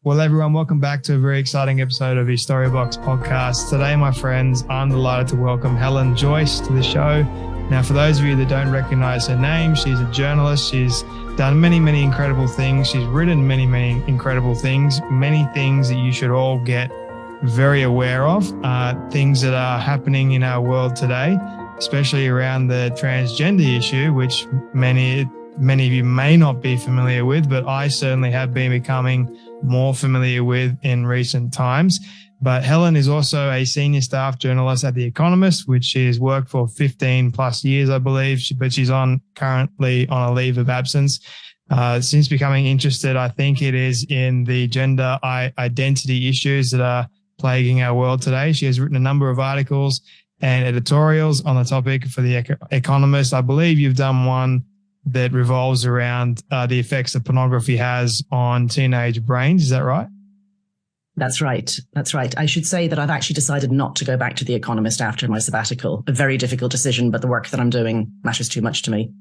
Well, everyone, welcome back to a very exciting episode of the Storybox podcast. Today, my friends, I'm delighted to welcome Helen Joyce to the show. Now, for those of you that don't recognize her name, she's a journalist. She's done many, many incredible things. She's written many, many incredible things, many things that you should all get very aware of, things that are happening in our world today, especially around the transgender issue, which many of you may not be familiar with, but I certainly have been becoming more familiar with in recent times. But Helen is also a senior staff journalist at The Economist, which she has worked for 15 plus years, I believe, but she's currently on a leave of absence. Since becoming interested, I think it is in the gender identity issues that are plaguing our world today. She has written a number of articles and editorials on the topic for The Economist. I believe you've done one that revolves around the effects that pornography has on teenage brains. Is that right? That's right. I should say that I've actually decided not to go back to The Economist after my sabbatical. A very difficult decision, but the work that I'm doing matters too much to me.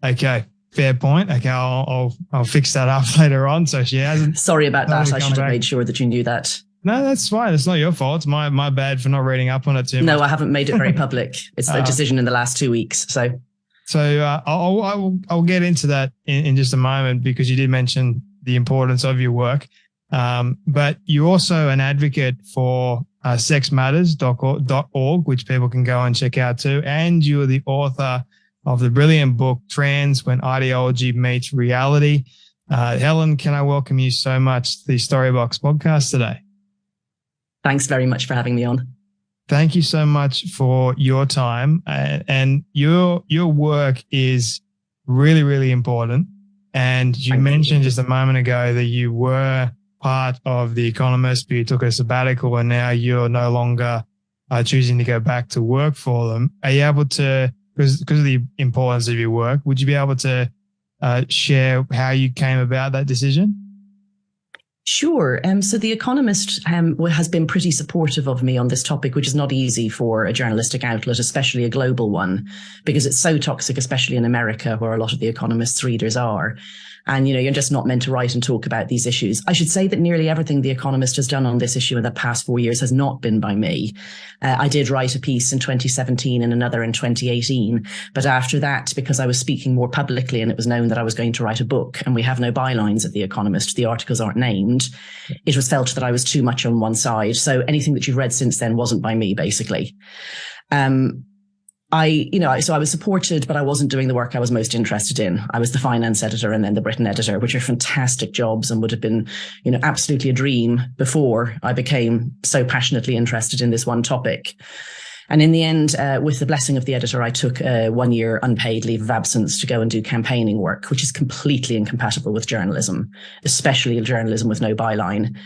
Okay, fair point. Okay, I'll fix that up later on. So she hasn't. Sorry about that. I should have made sure that you knew that. No, that's fine. It's not your fault. It's my bad for not reading up on it too much. No, I haven't made it very public. It's a decision in the last 2 weeks. So I'll get into that in just a moment, because you did mention the importance of your work. But you're also an advocate for sexmatters.org, which people can go and check out too. And you are the author of the brilliant book, Trans: When Ideology Meets Reality. Helen, can I welcome you so much to the Storybox podcast today? Thanks very much for having me on. Thank you so much for your time, and your work is really, really important. And you mentioned just a moment ago that you were part of The Economist, but you took a sabbatical and now you're no longer choosing to go back to work for them. Are you able to, because of the importance of your work, would you be able to share how you came about that decision? Sure. So The Economist has been pretty supportive of me on this topic, which is not easy for a journalistic outlet, especially a global one, because it's so toxic, especially in America, where a lot of The Economist's readers are. And, you're just not meant to write and talk about these issues. I should say that nearly everything The Economist has done on this issue in the past 4 years has not been by me. I did write a piece in 2017 and another in 2018. But after that, because I was speaking more publicly and it was known that I was going to write a book, and we have no bylines at The Economist, the articles aren't named, it was felt that I was too much on one side. So anything that you've read since then wasn't by me, basically. So I was supported, but I wasn't doing the work I was most interested in. I was the finance editor and then the Britain editor, which are fantastic jobs and would have been, absolutely a dream before I became so passionately interested in this one topic. And in the end, with the blessing of the editor, I took a 1 year unpaid leave of absence to go and do campaigning work, which is completely incompatible with journalism, especially journalism with no byline.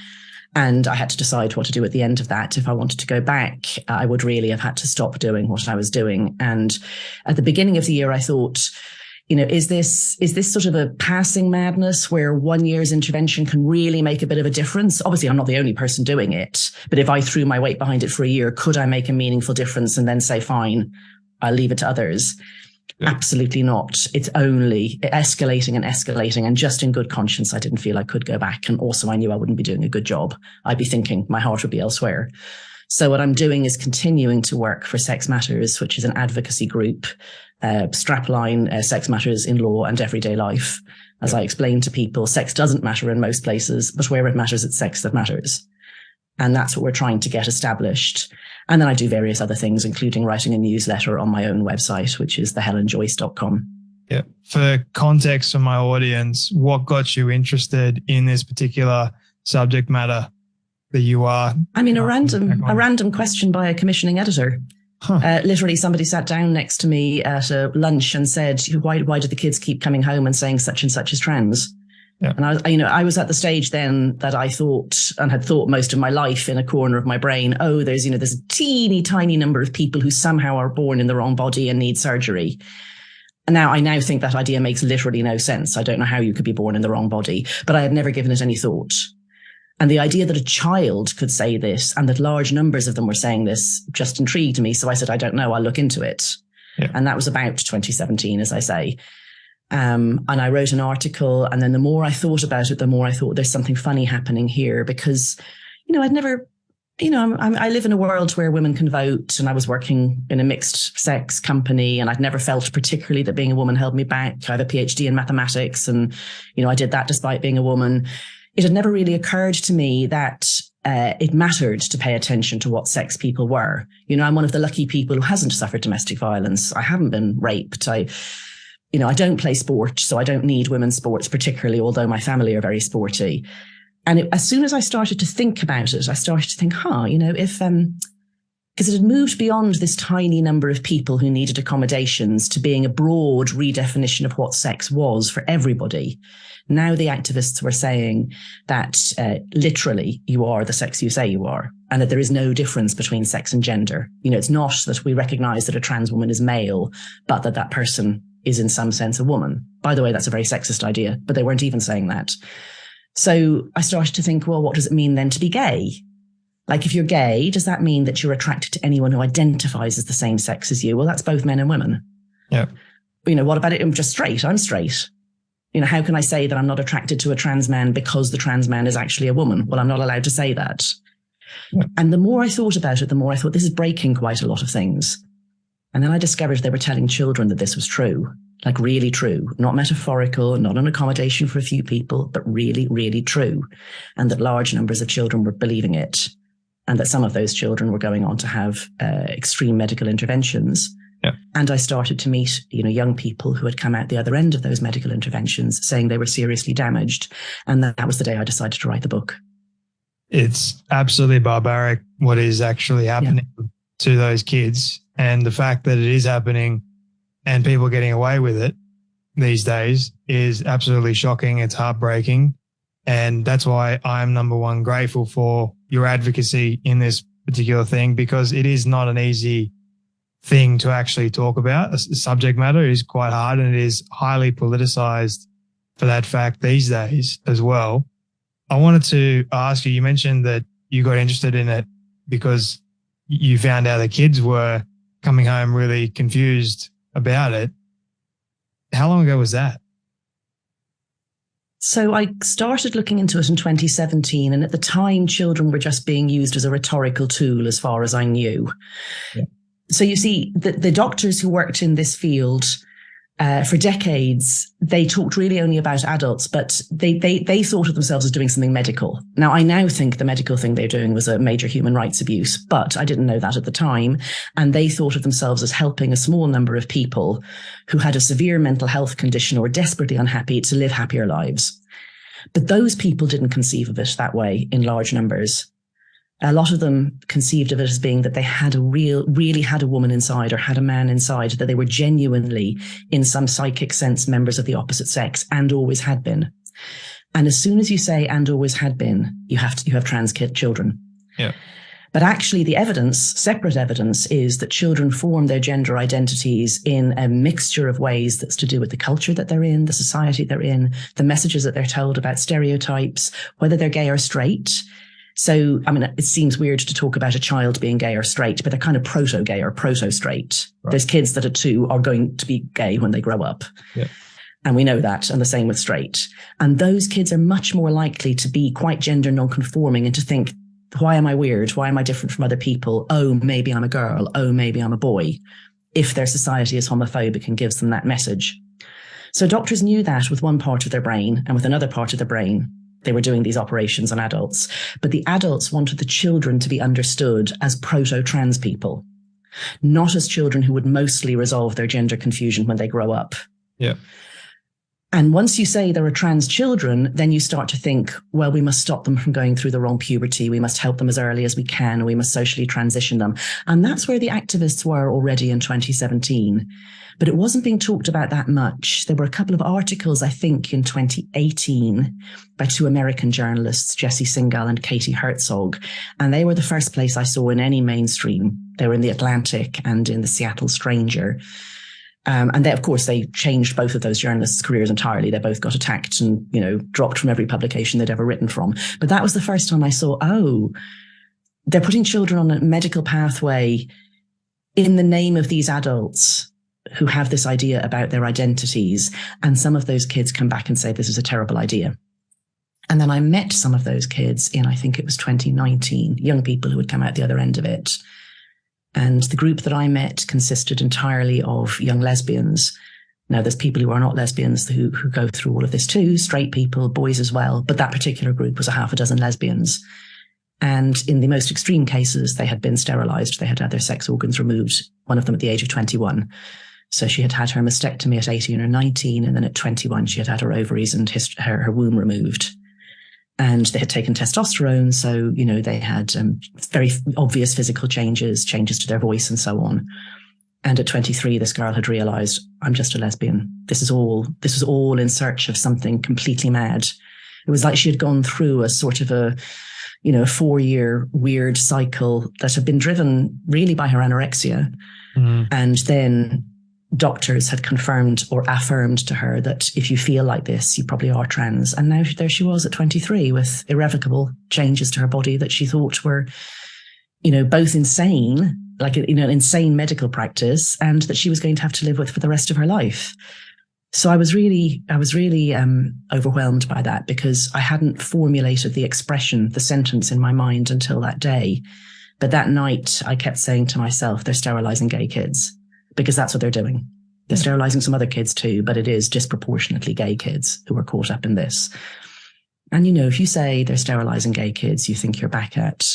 And I had to decide what to do at the end of that. If I wanted to go back, I would really have had to stop doing what I was doing. And at the beginning of the year, I thought, is this sort of a passing madness where 1 year's intervention can really make a bit of a difference? Obviously, I'm not the only person doing it, but if I threw my weight behind it for a year, could I make a meaningful difference and then say, fine, I'll leave it to others? Yeah. Absolutely not. It's only escalating and escalating. And just in good conscience, I didn't feel I could go back. And also I knew I wouldn't be doing a good job. I'd be thinking my heart would be elsewhere. So what I'm doing is continuing to work for Sex Matters, which is an advocacy group, strapline, Sex Matters in Law and Everyday Life. As I explain to people, sex doesn't matter in most places, but where it matters, it's sex that matters. And that's what we're trying to get established. And then I do various other things, including writing a newsletter on my own website, which is thehelenjoyce.com. Yeah. For context for my audience, what got you interested in this particular subject matter that you are? I mean, a random question by a commissioning editor. Literally, somebody sat down next to me at a lunch and said, why do the kids keep coming home and saying such and such is trans? Yeah. And I was at the stage then that I thought and had thought most of my life in a corner of my brain, there's a teeny tiny number of people who somehow are born in the wrong body and need surgery. And I now think that idea makes literally no sense. I don't know how you could be born in the wrong body, but I had never given it any thought. And the idea that a child could say this and that large numbers of them were saying this just intrigued me. So I said, I don't know, I'll look into it. Yeah. And that was about 2017, as I say. And I wrote an article, and then the more I thought about it, the more I thought there's something funny happening here, because, I'd never, I live in a world where women can vote, and I was working in a mixed sex company, and I'd never felt particularly that being a woman held me back. I have a PhD in mathematics, and, I did that despite being a woman. It had never really occurred to me that it mattered to pay attention to what sex people were. I'm one of the lucky people who hasn't suffered domestic violence. I haven't been raped. I don't play sport, so I don't need women's sports particularly, although my family are very sporty. And as soon as I started to think about it, I started to think, if, because it had moved beyond this tiny number of people who needed accommodations to being a broad redefinition of what sex was for everybody. Now the activists were saying that literally you are the sex you say you are, and that there is no difference between sex and gender. It's not that we recognize that a trans woman is male, but that person is in some sense a woman. By the way, that's a very sexist idea, but they weren't even saying that. So I started to think, well, what does it mean then to be gay? Like, if you're gay, does that mean that you're attracted to anyone who identifies as the same sex as you? Well, that's both men and women. Yeah. What about it? I'm just straight. I'm straight. How can I say that I'm not attracted to a trans man because the trans man is actually a woman? Well, I'm not allowed to say that. Yeah. And the more I thought about it, the more I thought this is breaking quite a lot of things. And then I discovered they were telling children that this was true, like really true, not metaphorical, not an accommodation for a few people, but really, really true. And that large numbers of children were believing it. And that some of those children were going on to have extreme medical interventions. Yeah. And I started to meet, young people who had come out the other end of those medical interventions saying they were seriously damaged. And that was the day I decided to write the book. It's absolutely barbaric what is actually happening to those kids. And the fact that it is happening and people getting away with it these days is absolutely shocking. It's heartbreaking. And that's why I'm, number one, grateful for your advocacy in this particular thing, because it is not an easy thing to actually talk about. The subject matter is quite hard, and it is highly politicized for that fact these days as well. I wanted to ask you, you mentioned that you got interested in it because you found out the kids were coming home really confused about it. How long ago was that? So I started looking into it in 2017, and at the time, children were just being used as a rhetorical tool as far as I knew. Yeah. So you see, the doctors who worked in this field for decades, they talked really only about adults, but they thought of themselves as doing something medical. Now, I now think the medical thing they're doing was a major human rights abuse, but I didn't know that at the time. And they thought of themselves as helping a small number of people who had a severe mental health condition or were desperately unhappy to live happier lives. But those people didn't conceive of it that way in large numbers. A lot of them conceived of it as being that they had really had a woman inside or had a man inside, that they were genuinely, in some psychic sense, members of the opposite sex and always had been. And as soon as you say and always had been, you have trans children. Yeah. But actually the evidence, separate evidence, is that children form their gender identities in a mixture of ways that's to do with the culture that they're in, the society they're in, the messages that they're told about stereotypes, whether they're gay or straight. So, it seems weird to talk about a child being gay or straight, but they're kind of proto-gay or proto-straight. Right. Those kids that are 2 are going to be gay when they grow up. Yeah. And we know that, and the same with straight. And those kids are much more likely to be quite gender non-conforming and to think, why am I weird? Why am I different from other people? Oh, maybe I'm a girl. Oh, maybe I'm a boy. If their society is homophobic and gives them that message. So doctors knew that with one part of their brain, and with another part of their brain, they were doing these operations on adults. But the adults wanted the children to be understood as proto-trans people, not as children who would mostly resolve their gender confusion when they grow up. Yeah. And once you say there are trans children, then you start to think, well, we must stop them from going through the wrong puberty. We must help them as early as we can. We must socially transition them. And that's where the activists were already in 2017. But it wasn't being talked about that much. There were a couple of articles, I think, in 2018 by 2 American journalists, Jesse Singal and Katie Herzog. And they were the first place I saw in any mainstream. They were in The Atlantic and in the Seattle Stranger. And they, of course, they changed both of those journalists' careers entirely. They both got attacked and, dropped from every publication they'd ever written from. But that was the first time I saw, they're putting children on a medical pathway in the name of these adults who have this idea about their identities. And some of those kids come back and say, this is a terrible idea. And then I met some of those kids in, I think it was 2019, young people who had come out the other end of it. And the group that I met consisted entirely of young lesbians. Now, there's people who are not lesbians who go through all of this too, straight people, boys as well. But that particular group was a half a dozen lesbians. And in the most extreme cases, they had been sterilized. They had had their sex organs removed, one of them at the age of 21. So she had had her mastectomy at 18 or 19. And then at 21, she had had her ovaries and her womb removed. And they had taken testosterone. So, you know, they had very obvious physical changes to their voice and so on. And at 23, this girl had realized, I'm just a lesbian. This was all in search of something completely mad. It was like she had gone through a sort of a 4-year weird cycle that had been driven really by her anorexia. Mm. And then doctors had confirmed or affirmed to her that if you feel like this, you probably are trans. And now there she was at 23 with irrevocable changes to her body that she thought were, both insane, like, insane medical practice, and that she was going to have to live with for the rest of her life. So I was really overwhelmed by that, because I hadn't formulated the expression, the sentence in my mind until that day. But that night I kept saying to myself, they're sterilizing gay kids. Because that's what they're doing. They're sterilizing some other kids too, but it is disproportionately gay kids who are caught up in this. And, if you say they're sterilizing gay kids, you think you're back at,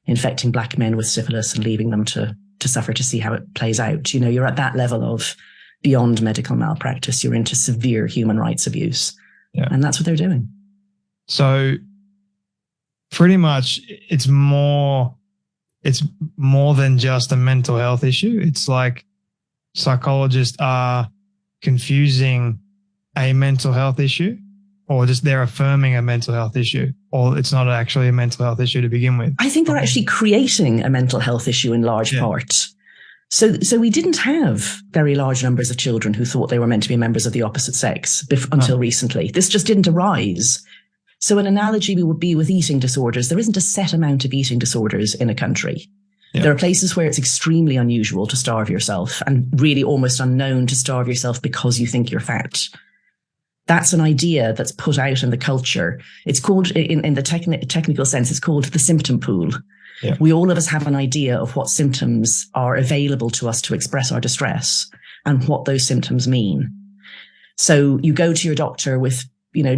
infecting black men with syphilis and leaving them to suffer to see how it plays out. You're at that level of beyond medical malpractice. You're into severe human rights abuse. Yeah. And that's what they're doing. So pretty much it's more than just a mental health issue. It's like psychologists are confusing a mental health issue, or just they're affirming a mental health issue, or it's not actually a mental health issue to begin with. I think they're actually creating a mental health issue in large part. So we didn't have very large numbers of children who thought they were meant to be members of the opposite sex until recently. This just didn't arise. So an analogy would be with eating disorders. There isn't a set amount of eating disorders in a country. Yeah. There are places where it's extremely unusual to starve yourself, and really almost unknown to starve yourself because you think you're fat. That's an idea that's put out in the culture. It's called, in the technical sense, it's called the symptom pool. Yeah. We all of us have an idea of what symptoms are available to us to express our distress and what those symptoms mean. So you go to your doctor with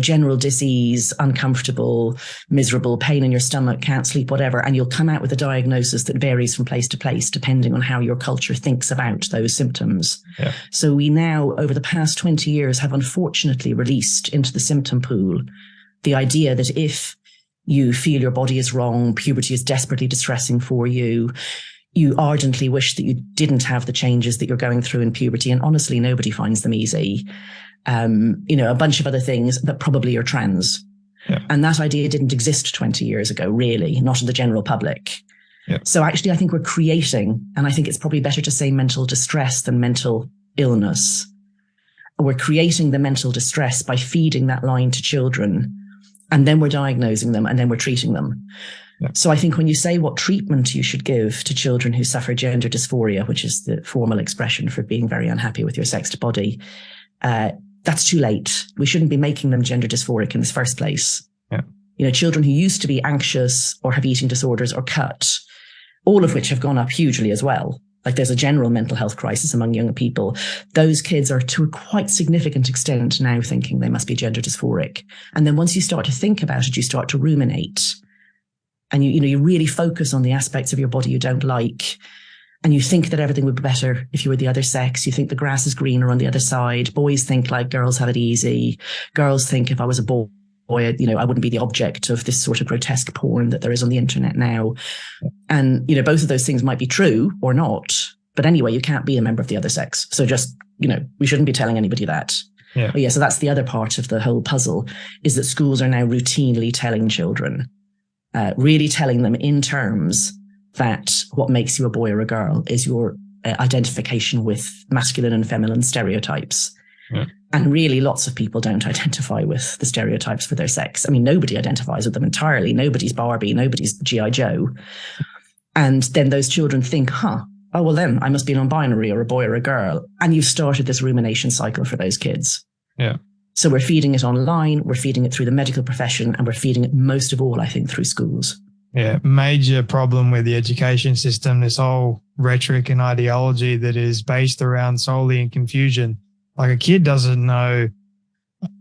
general disease, uncomfortable, miserable, pain in your stomach, can't sleep, whatever. And you'll come out with a diagnosis that varies from place to place, depending on how your culture thinks about those symptoms. Yeah. So we now, over the past 20 years, have unfortunately released into the symptom pool the idea that if you feel your body is wrong, puberty is desperately distressing for you, you ardently wish that you didn't have the changes that you're going through in puberty. And honestly, nobody finds them easy. A bunch of other things, that probably are trans. Yeah. And that idea didn't exist 20 years ago, really, not in the general public. Yeah. So actually, I think we're creating, and I think it's probably better to say mental distress than mental illness. We're creating the mental distress by feeding that line to children, and then we're diagnosing them, and then we're treating them. Yeah. So I think when you say what treatment you should give to children who suffer gender dysphoria, which is the formal expression for being very unhappy with your sexed body, that's too late. We shouldn't be making them gender dysphoric in the first place. Yeah. Children who used to be anxious or have eating disorders or cut, all of which have gone up hugely as well. Like there's a general mental health crisis among young people. Those kids are to a quite significant extent now thinking they must be gender dysphoric. And then once you start to think about it, you start to ruminate. And you really focus on the aspects of your body you don't like. And you think that everything would be better if you were the other sex. You think the grass is greener on the other side. Boys think like girls have it easy. Girls think if I was a boy, I wouldn't be the object of this sort of grotesque porn that there is on the internet now. And, both of those things might be true or not. But anyway, you can't be a member of the other sex. So just, we shouldn't be telling anybody that. Yeah. But so that's the other part of the whole puzzle, is that schools are now routinely telling children, really telling them in terms that what makes you a boy or a girl is your identification with masculine and feminine stereotypes. Yeah. And really, lots of people don't identify with the stereotypes for their sex. I mean, nobody identifies with them entirely. Nobody's Barbie, nobody's G.I. Joe. And then those children think, oh, well, then I must be non-binary or a boy or a girl. And you've started this rumination cycle for those kids. Yeah. So we're feeding it online, we're feeding it through the medical profession, and we're feeding it most of all, I think, through schools. Yeah, major problem with the education system, this whole rhetoric and ideology that is based around solely in confusion. Like a kid doesn't know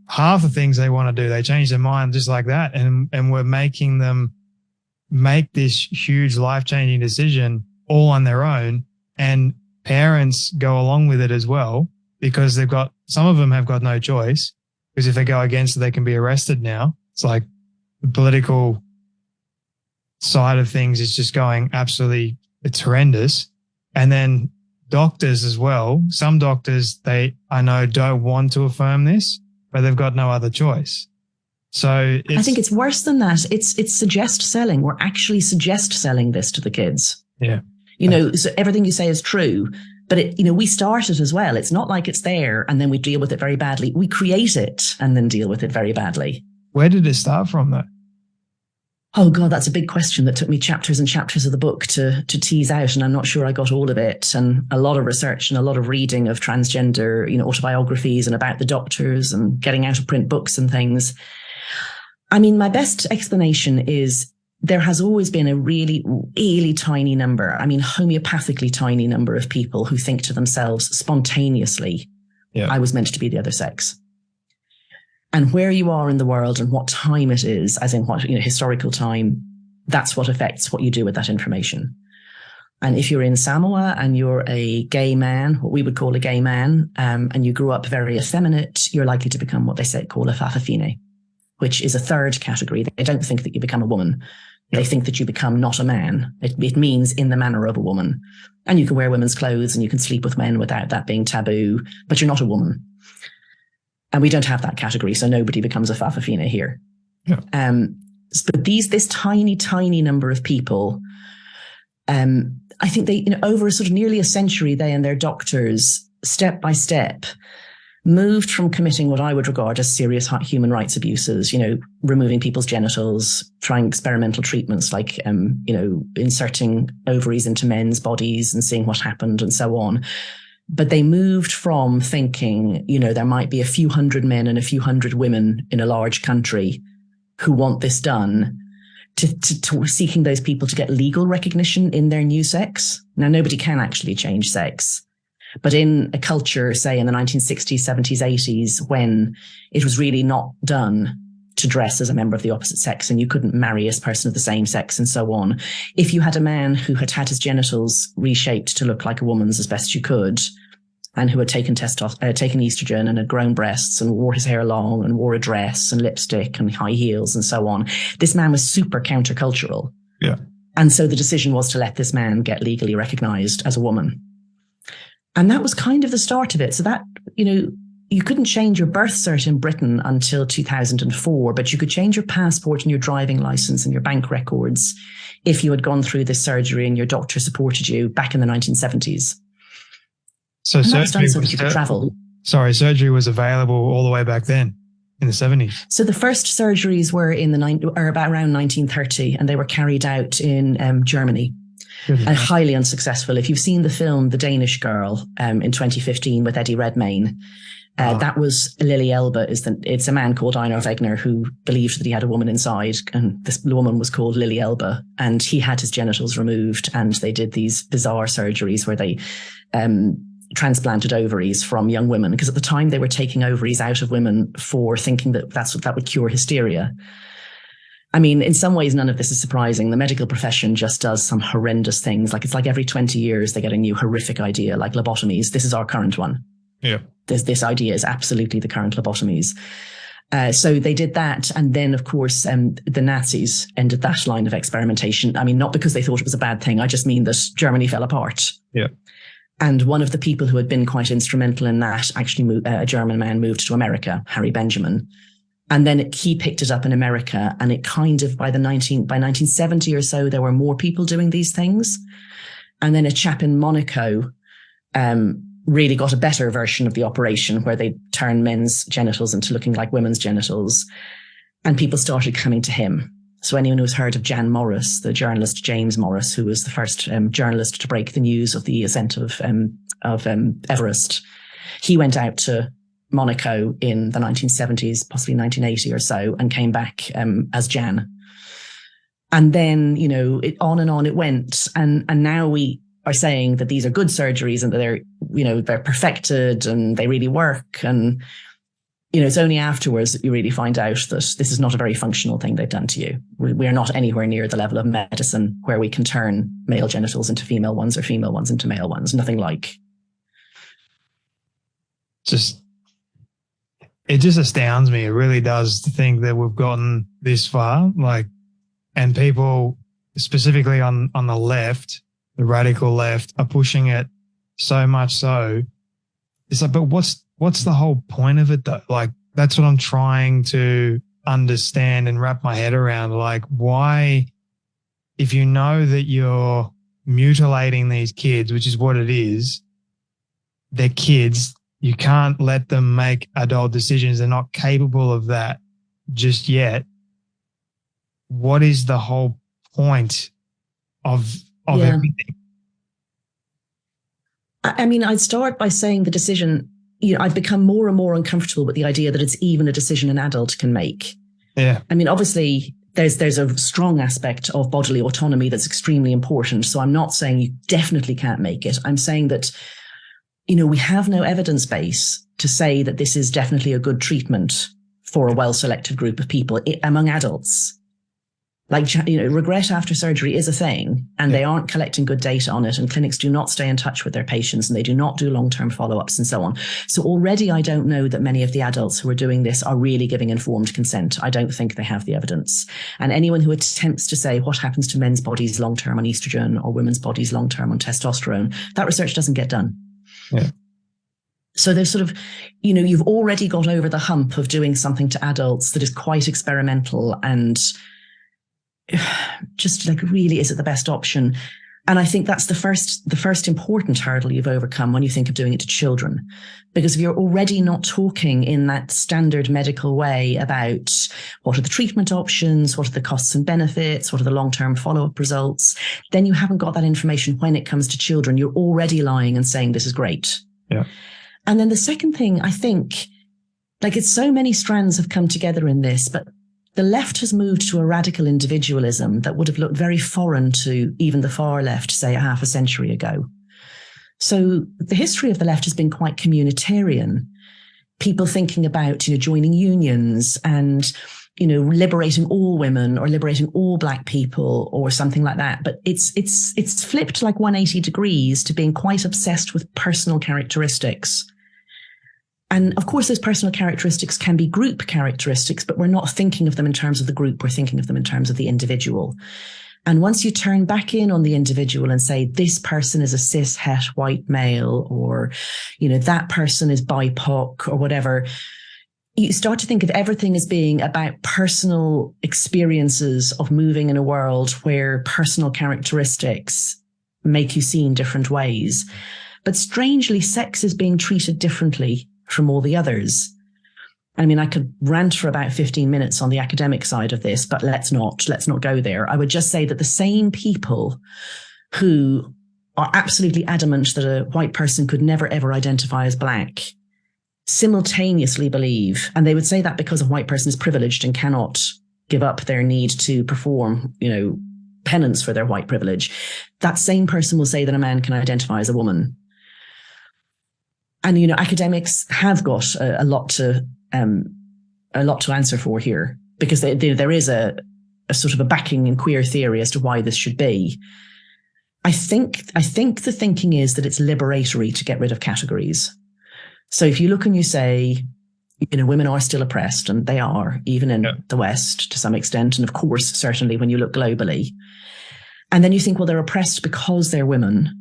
half the things they want to do. They change their mind just like that. And we're making them make this huge life-changing decision all on their own. And parents go along with it as well because some of them have got no choice, because if they go against it, they can be arrested now. It's like the political side of things is just going absolutely, it's horrendous. And then doctors as well. Some doctors, I know don't want to affirm this, but they've got no other choice. So I think it's worse than that. It's suggest selling. We're actually suggest selling this to the kids. Yeah. So everything you say is true, but we start it as well. It's not like it's there and then we deal with it very badly. We create it and then deal with it very badly. Where did it start from though? Oh God, that's a big question that took me chapters and chapters of the book to tease out. And I'm not sure I got all of it. And a lot of research and a lot of reading of transgender, autobiographies and about the doctors and getting out of print books and things. I mean, my best explanation is there has always been a really, really tiny number, homeopathically tiny number of people who think to themselves spontaneously, I was meant to be the other sex. And where you are in the world and what time it is, as in what, historical time, that's what affects what you do with that information. And if you're in Samoa and you're a gay man, what we would call a gay man, and you grew up very effeminate, you're likely to become what they call a fa'afafine, which is a third category. They don't think that you become a woman. They think that you become not a man. It means in the manner of a woman. And you can wear women's clothes and you can sleep with men without that being taboo, but you're not a woman. And we don't have that category, so nobody becomes a fa'afafine here. Yeah. But this tiny, tiny number of people, I think they, over a sort of nearly a century, they and their doctors, step by step, moved from committing what I would regard as serious human rights abuses, removing people's genitals, trying experimental treatments like, inserting ovaries into men's bodies and seeing what happened and so on. But they moved from thinking, there might be a few hundred men and a few hundred women in a large country who want this done to seeking those people to get legal recognition in their new sex. Now, nobody can actually change sex. But in a culture, say in the 1960s, 70s, 80s, when it was really not done to dress as a member of the opposite sex and you couldn't marry a person of the same sex and so on. If you had a man who had had his genitals reshaped to look like a woman's as best you could, and who had taken estrogen and had grown breasts and wore his hair long and wore a dress and lipstick and high heels and so on, this man was super countercultural. Yeah. And so the decision was to let this man get legally recognized as a woman. And that was kind of the start of it. So that, you couldn't change your birth cert in Britain until 2004, but you could change your passport and your driving license and your bank records if you had gone through this surgery and your doctor supported you back in the 1970s. So surgery, so that you could travel. Surgery was available all the way back then in the 70s. So the first surgeries were about around 1930, and they were carried out in Germany. And highly unsuccessful. If you've seen the film The Danish Girl in 2015 with Eddie Redmayne, that was Lily Elba. It's a man called Einar Wegner who believed that he had a woman inside, and this woman was called Lily Elba, and he had his genitals removed, and they did these bizarre surgeries where they transplanted ovaries from young women, because at the time they were taking ovaries out of women for thinking that that would cure hysteria. I mean, in some ways, none of this is surprising. The medical profession just does some horrendous things. It's like every 20 years, they get a new horrific idea, like lobotomies. This is our current one. Yeah. This idea is absolutely the current lobotomies. So they did that. And then, of course, the Nazis ended that line of experimentation. I mean, not because they thought it was a bad thing. I just mean that Germany fell apart. Yeah. And one of the people who had been quite instrumental in that, actually a German man, moved to America, Harry Benjamin. And then he picked it up in America, and it kind of by 1970 or so, there were more people doing these things. And then a chap in Monaco really got a better version of the operation, where they turn men's genitals into looking like women's genitals. And people started coming to him. So anyone who's heard of Jan Morris, the journalist James Morris, who was the first journalist to break the news of the ascent of Everest, he went out to Monaco in the 1970s, possibly 1980 or so, and came back as Jan. And then, on and on it went. And now we are saying that these are good surgeries and that they're perfected and they really work. And, it's only afterwards that you really find out that this is not a very functional thing they've done to you. We are not anywhere near the level of medicine where we can turn male genitals into female ones or female ones into male ones. Nothing like. It just astounds me. It really does, to think that we've gotten this far. And people specifically on the left, the radical left, are pushing it so much so. It's like, but what's the whole point of it though? That's what I'm trying to understand and wrap my head around. Why, if you know that you're mutilating these kids, which is what it is, they're kids, you can't let them make adult decisions. They're not capable of that just yet. What is the whole point of everything? I mean, I'd start by saying the decision, I've become more and more uncomfortable with the idea that it's even a decision an adult can make. Yeah. I mean, obviously, there's a strong aspect of bodily autonomy that's extremely important. So I'm not saying you definitely can't make it. I'm saying that, we have no evidence base to say that this is definitely a good treatment for a well-selected group of people among adults. Regret after surgery is a thing, and they aren't collecting good data on it, and clinics do not stay in touch with their patients, and they do not do long-term follow-ups and so on. So already I don't know that many of the adults who are doing this are really giving informed consent. I don't think they have the evidence. And anyone who attempts to say what happens to men's bodies long-term on estrogen or women's bodies long-term on testosterone, that research doesn't get done. Yeah. So there's sort of, you've already got over the hump of doing something to adults that is quite experimental and just really, is it the best option? And I think that's the first important hurdle you've overcome when you think of doing it to children. Because if you're already not talking in that standard medical way about what are the treatment options, what are the costs and benefits, what are the long-term follow-up results, then you haven't got that information when it comes to children. You're already lying and saying this is great. Yeah. And then the second thing, I think, it's so many strands have come together in this, but the left has moved to a radical individualism that would have looked very foreign to even the far left, say, a half a century ago. So the history of the left has been quite communitarian. People thinking about, joining unions and, liberating all women or liberating all black people or something like that. But it's flipped 180 degrees to being quite obsessed with personal characteristics. And of course, those personal characteristics can be group characteristics, but we're not thinking of them in terms of the group. We're thinking of them in terms of the individual. And once you turn back in on the individual and say, this person is a cis het white male, or, that person is BIPOC or whatever, you start to think of everything as being about personal experiences of moving in a world where personal characteristics make you see in different ways. But strangely, sex is being treated differently from all the others. I mean, I could rant for about 15 minutes on the academic side of this, but let's not go there. I would just say that the same people who are absolutely adamant that a white person could never, ever identify as black simultaneously believe, and they would say that because a white person is privileged and cannot give up their need to perform, penance for their white privilege. That same person will say that a man can identify as a woman. And, academics have got a lot to answer for here, because there is a sort of a backing in queer theory as to why this should be. I think the thinking is that it's liberatory to get rid of categories. So if you look and you say, women are still oppressed, and they are, even in the West to some extent. And of course, certainly when you look globally. And then you think, well, they're oppressed because they're women.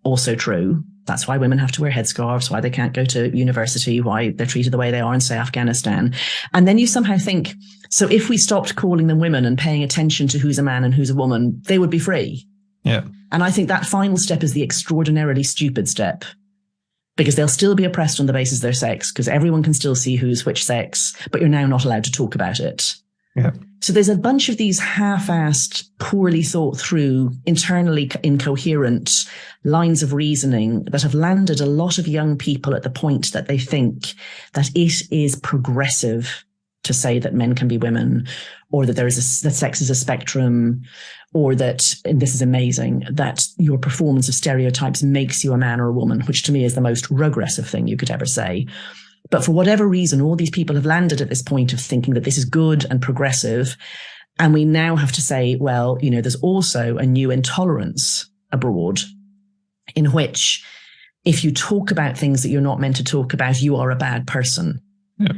Also true. That's why women have to wear headscarves, why they can't go to university, why they're treated the way they are in, say, Afghanistan. And then you somehow think, so if we stopped calling them women and paying attention to who's a man and who's a woman, they would be free. Yeah. And I think that final step is the extraordinarily stupid step, because they'll still be oppressed on the basis of their sex, because everyone can still see who's which sex, but you're now not allowed to talk about it. Yeah. So there's a bunch of these half-assed, poorly thought through, internally incoherent lines of reasoning that have landed a lot of young people at the point that they think that it is progressive to say that men can be women, or that that sex is a spectrum, or that, and this is amazing, that your performance of stereotypes makes you a man or a woman, which to me is the most regressive thing you could ever say. But for whatever reason, all these people have landed at this point of thinking that this is good and progressive. And we now have to say, well, there's also a new intolerance abroad in which if you talk about things that you're not meant to talk about, you are a bad person. Yeah.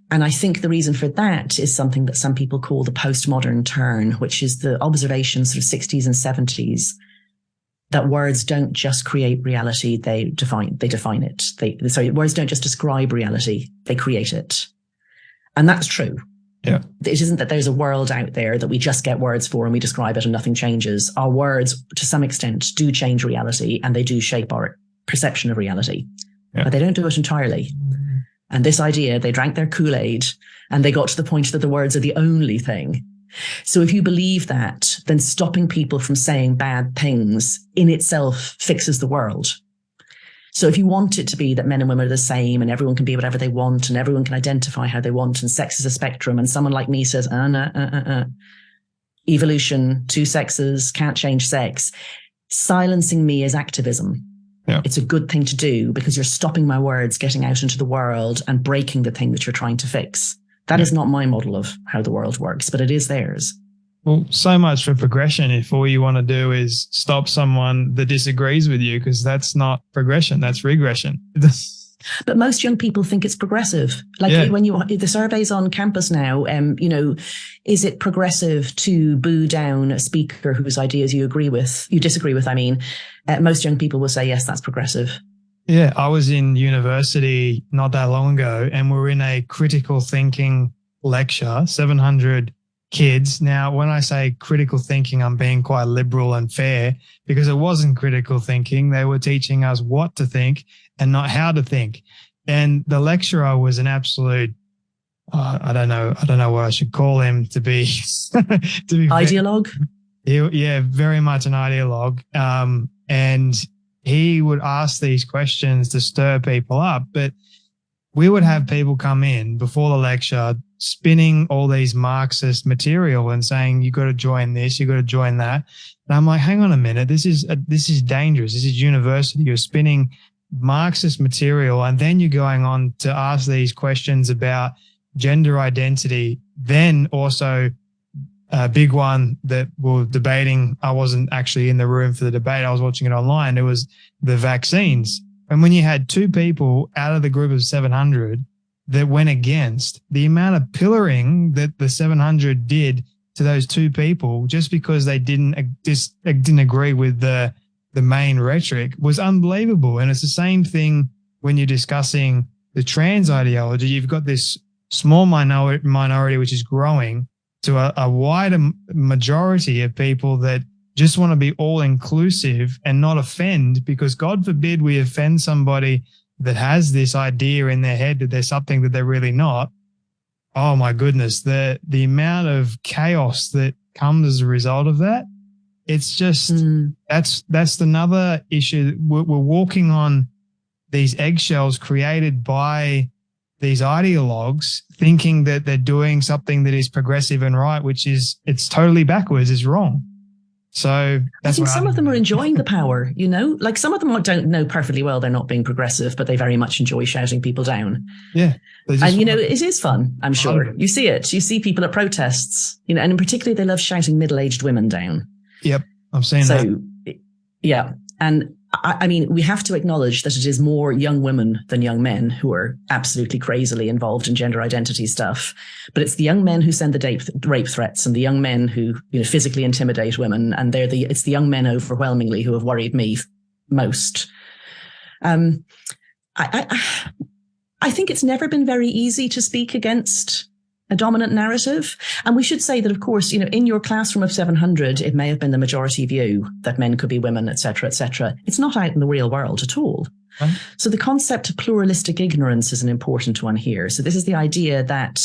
And I think the reason for that is something that some people call the postmodern turn, which is the observation sort of 60s and 70s that words don't just create reality, they define it. Words don't just describe reality, they create it. And that's true. Yeah. It isn't that there's a world out there that we just get words for and we describe it and nothing changes. Our words, to some extent, do change reality and they do shape our perception of reality. Yeah. But they don't do it entirely. And this idea, they drank their Kool-Aid and they got to the point that the words are the only thing. So if you believe that, then stopping people from saying bad things in itself fixes the world. So if you want it to be that men and women are the same and everyone can be whatever they want and everyone can identify how they want and sex is a spectrum and someone like me says, evolution, two sexes, can't change sex, silencing me is activism. Yeah. It's a good thing to do because you're stopping my words getting out into the world and breaking the thing that you're trying to fix. That is not my model of how the world works, but it is theirs. Well, so much for progression if all you want to do is stop someone that disagrees with you, because that's not progression, that's regression. But most young people think it's progressive. Like when the surveys on campus now, is it progressive to boo down a speaker whose ideas you disagree with? Most young people will say, yes, that's progressive. Yeah, I was in university not that long ago and we're in a critical thinking lecture, 700 kids. Now, when I say critical thinking, I'm being quite liberal and fair because it wasn't critical thinking. They were teaching us what to think and not how to think. And the lecturer was an absolute, I don't know what I should call him to be ideologue. Yeah, very much an ideologue. And he would ask these questions to stir people up, but we would have people come in before the lecture spinning all these Marxist material and saying, you got to join this, you got to join that. And I'm like, hang on a minute. This is dangerous. This is university. You're spinning Marxist material. And then you're going on to ask these questions about gender identity. Then also a big one that we're debating. I wasn't actually in the room for the debate. I was watching it online. It was the vaccines. And when you had two people out of the group of 700 that went against, the amount of pillaring that the 700 did to those two people just because they didn't agree with the main rhetoric was unbelievable. And it's the same thing when you're discussing the trans ideology. You've got this small minority which is growing to a wider majority of people that just want to be all inclusive and not offend, because God forbid we offend somebody that has this idea in their head that there's something that they're really not. Oh my goodness, the amount of chaos that comes as a result of that. It's just, that's another issue. We're walking on these eggshells created by these ideologues, thinking that they're doing something that is progressive and right, which is, it's totally backwards, it's wrong. So that's I think some of them are enjoying the power, like some of them don't know perfectly well they're not being progressive, but they very much enjoy shouting people down. Yeah. And, it is fun, I'm sure. You see it. You see people at protests, and in particular, they love shouting middle-aged women down. Yep. I've seen that. Yeah. And I mean, we have to acknowledge that it is more young women than young men who are absolutely crazily involved in gender identity stuff. But it's the young men who send the rape threats and the young men who, physically intimidate women. And it's the young men overwhelmingly who have worried me most. I think it's never been very easy to speak against a dominant narrative. And we should say that, of course, in your classroom of 700, it may have been the majority view that men could be women, et cetera, et cetera. It's not out in the real world at all. Right. So the concept of pluralistic ignorance is an important one here. So this is the idea that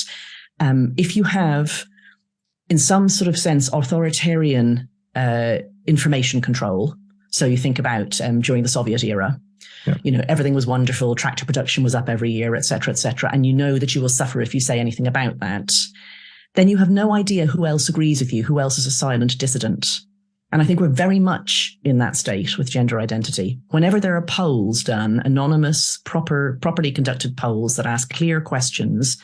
if you have in some sort of sense, authoritarian information control. So you think about during the Soviet era, everything was wonderful, tractor production was up every year, et cetera, and you know that you will suffer if you say anything about that. Then you have no idea who else agrees with you, who else is a silent dissident. And I think we're very much in that state with gender identity. Whenever there are polls done, anonymous, properly conducted polls that ask clear questions,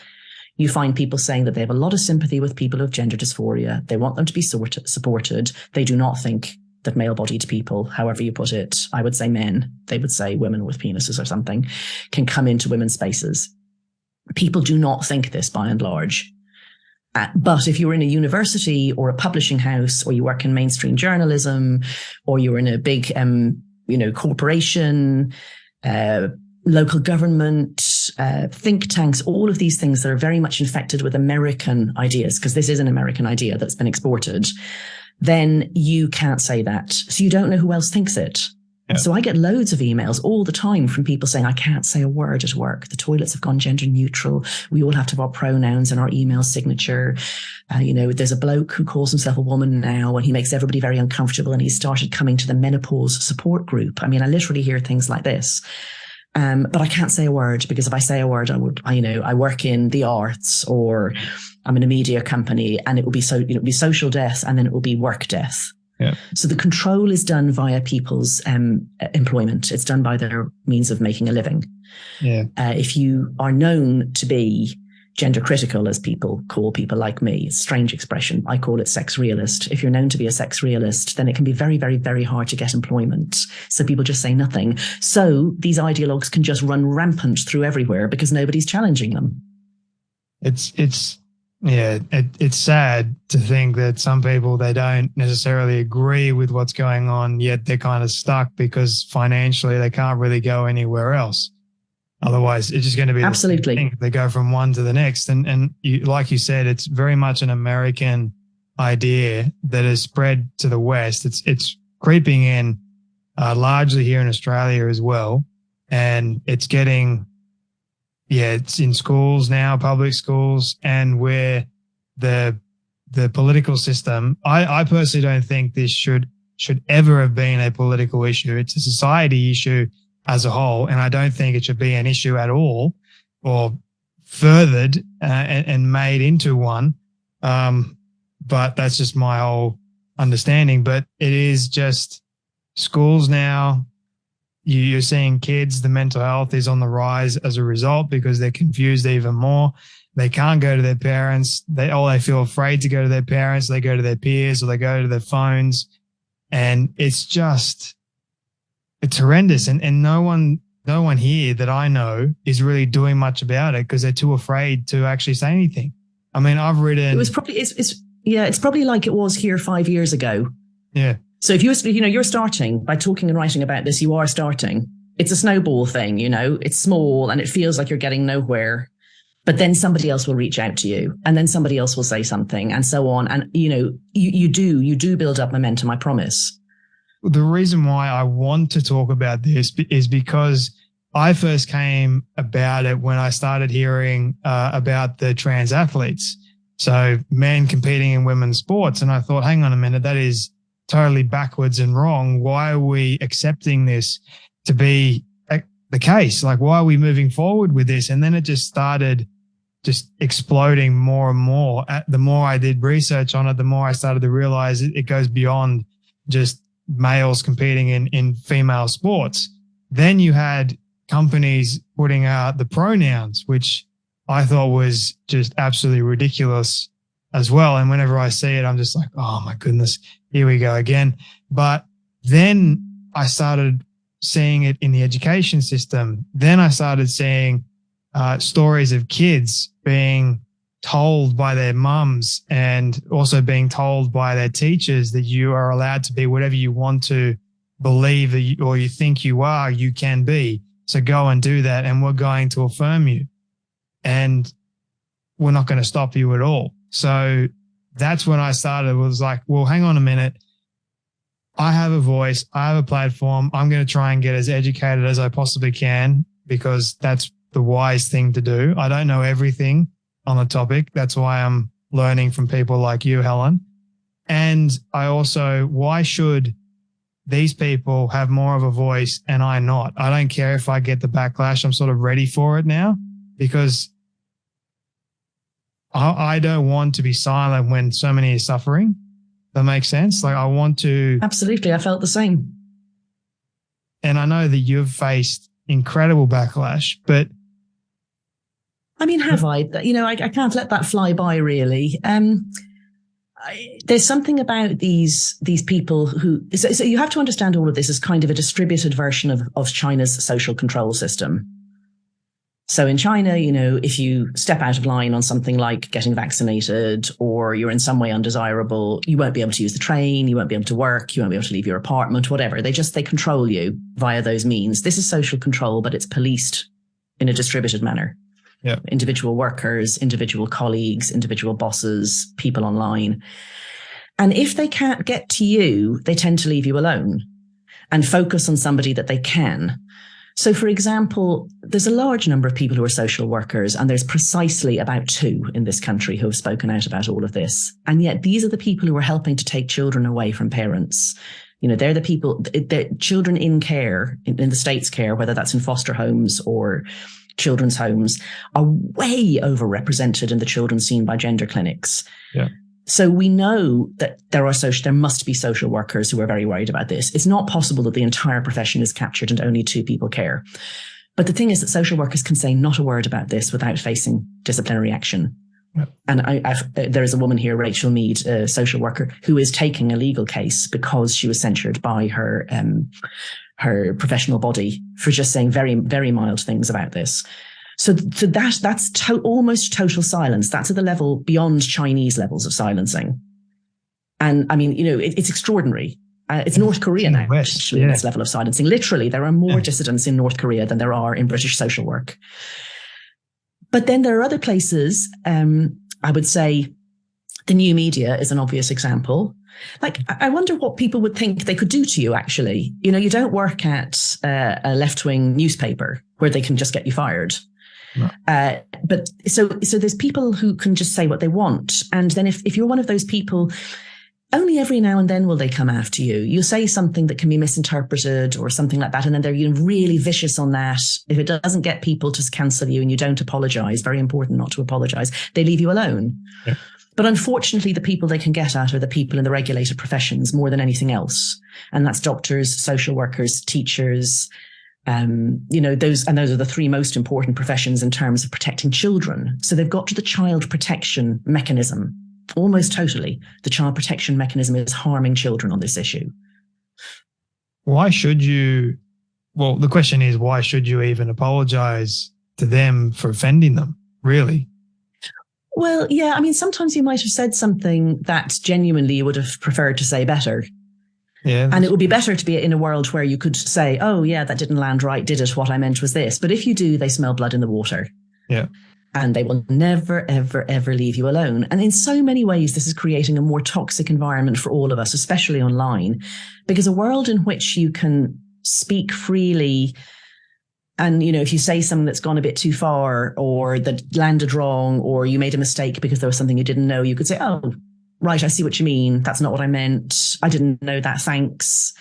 you find people saying that they have a lot of sympathy with people with gender dysphoria. They want them to be supported. They do not think that male-bodied people, however you put it, I would say men, they would say women with penises or something, can come into women's spaces. People do not think this by and large. But if you're in a university or a publishing house, or you work in mainstream journalism, or you're in a big, corporation, local government, think tanks, all of these things that are very much infected with American ideas, because this is an American idea that's been exported, then you can't say that. So you don't know who else thinks it. Yeah. So I get loads of emails all the time from people saying, I can't say a word at work. The toilets have gone gender neutral. We all have to have our pronouns in our email signature. There's a bloke who calls himself a woman now, and he makes everybody very uncomfortable, and he's started coming to the menopause support group. I mean, I literally hear things like this. But I can't say a word, because if I say a word, I work in the arts, or I'm in a media company, and it will be social death, and then it will be work death. Yeah. So the control is done via people's employment. It's done by their means of making a living. Yeah. If you are known to be gender critical, as people call people like me, it's a strange expression. I call it sex realist. If you're known to be a sex realist, then it can be very, very, very hard to get employment. So people just say nothing. So these ideologues can just run rampant through everywhere because nobody's challenging them. It's sad to think that some people, they don't necessarily agree with what's going on, yet they're kind of stuck because financially they can't really go anywhere else. Otherwise, it's just going to be absolutely the same thing. They go from one to the next. And like you said, it's very much an American idea that has spread to the West. It's creeping in largely here in Australia as well. And it's getting... it's in schools now, public schools, and where the political system, I personally don't think this should ever have been a political issue. It's a society issue as a whole, and I don't think it should be an issue at all, or furthered and made into one. But that's just my whole understanding. But it is just schools now. You're seeing kids, the mental health is on the rise as a result because they're confused even more. They can't go to their parents. They feel afraid to go to their parents. They go to their peers, or they go to their phones. And it's horrendous. And no one here that I know is really doing much about it because they're too afraid to actually say anything. I mean, I've written... It was probably, it's probably like it was here 5 years ago. Yeah. So if you're starting by talking and writing about this, you are starting. It's a snowball thing, it's small and it feels like you're getting nowhere, but then somebody else will reach out to you, and then somebody else will say something, and so on. And, you do build up momentum, I promise. The reason why I want to talk about this is because I first came about it when I started hearing about the trans athletes. So men competing in women's sports. And I thought, hang on a minute, that is totally backwards and wrong. Why are we accepting this to be the case? Like, why are we moving forward with this? And then it just started just exploding more and more. The more I did research on it, the more I started to realize it goes beyond just males competing in female sports. Then you had companies putting out the pronouns, which I thought was just absolutely ridiculous as well. And whenever I see it, I'm just like, oh my goodness, here we go again. But then I started seeing it in the education system. Then I started seeing stories of kids being told by their mums and also being told by their teachers that you are allowed to be whatever you want to believe that you think you are, you can be. So go and do that, and we're going to affirm you. And we're not going to stop you at all. So that's when I started, was like, well, hang on a minute. I have a voice. I have a platform. I'm going to try and get as educated as I possibly can, because that's the wise thing to do. I don't know everything on the topic. That's why I'm, learning from people like you, Helen. And I also, why should these people have more of a voice and I not? I don't care if I get the backlash. I'm sort of ready for it now because I don't want to be silent when so many are suffering. That makes sense. Like I want to. Absolutely. I felt the same. And I know that you've faced incredible backlash, but. I mean, have I? You know, I can't let that fly by really. There's something about these people who, so you have to understand all of this as kind of a distributed version of China's social control system. So in China, you know, if you step out of line on something like getting vaccinated or you're in some way undesirable, you won't be able to use the train, you won't be able to work, you won't be able to leave your apartment, whatever. They control you via those means. This is social control, but it's policed in a distributed manner. Yeah. Individual workers, individual colleagues, individual bosses, people online. And if they can't get to you, they tend to leave you alone and focus on somebody that they can. So, for example, there's a large number of people who are social workers, and there's precisely about 2 in this country who have spoken out about all of this. And yet these are the people who are helping to take children away from parents. You know, they're the people, they're children in care, in the state's care, whether that's in foster homes or children's homes, are way overrepresented in the children seen by gender clinics. Yeah. So we know that there must be social workers who are very worried about this. It's not possible that the entire profession is captured and only 2 people care. But the thing is that social workers can say not a word about this without facing disciplinary action. Yeah. And there is a woman here, Rachel Mead, a social worker, who is taking a legal case because she was censured by her professional body for just saying very, very mild things about this. So that's almost total silence. That's at the level beyond Chinese levels of silencing. And I mean, you know, it's extraordinary. It's North Korea now, actually, in this level of silencing. Literally, there are more dissidents in North Korea than there are in British social work. But then there are other places, I would say the new media is an obvious example. Like, I wonder what people would think they could do to you, actually. You know, you don't work at a left-wing newspaper where they can just get you fired. No. But so there's people who can just say what they want. And then if you're one of those people, only every now and then will they come after you. You'll say something that can be misinterpreted or something like that. And then they're really vicious on that. If it doesn't get people to cancel you and you don't apologize, very important not to apologize, they leave you alone. Yeah. But unfortunately, the people they can get at are the people in the regulated professions more than anything else. And that's doctors, social workers, teachers. You know, those are the 3 most important professions in terms of protecting children. So they've got to the child protection mechanism. Almost totally. The child protection mechanism is harming children on this issue. Why should you? Well, the question is, why should you even apologize to them for offending them, really? Well, yeah, I mean, sometimes you might have said something that genuinely you would have preferred to say better. Yeah. And it would be better to be in a world where you could say, oh, yeah, that didn't land right, did it? What I meant was this. But if you do, they smell blood in the water. Yeah. And they will never, ever, ever leave you alone. And in so many ways, this is creating a more toxic environment for all of us, especially online, because a world in which you can speak freely. And, you know, if you say something that's gone a bit too far or that landed wrong or you made a mistake because there was something you didn't know, you could say, oh, right, I see what you mean. That's not what I meant. I didn't know that. Thanks.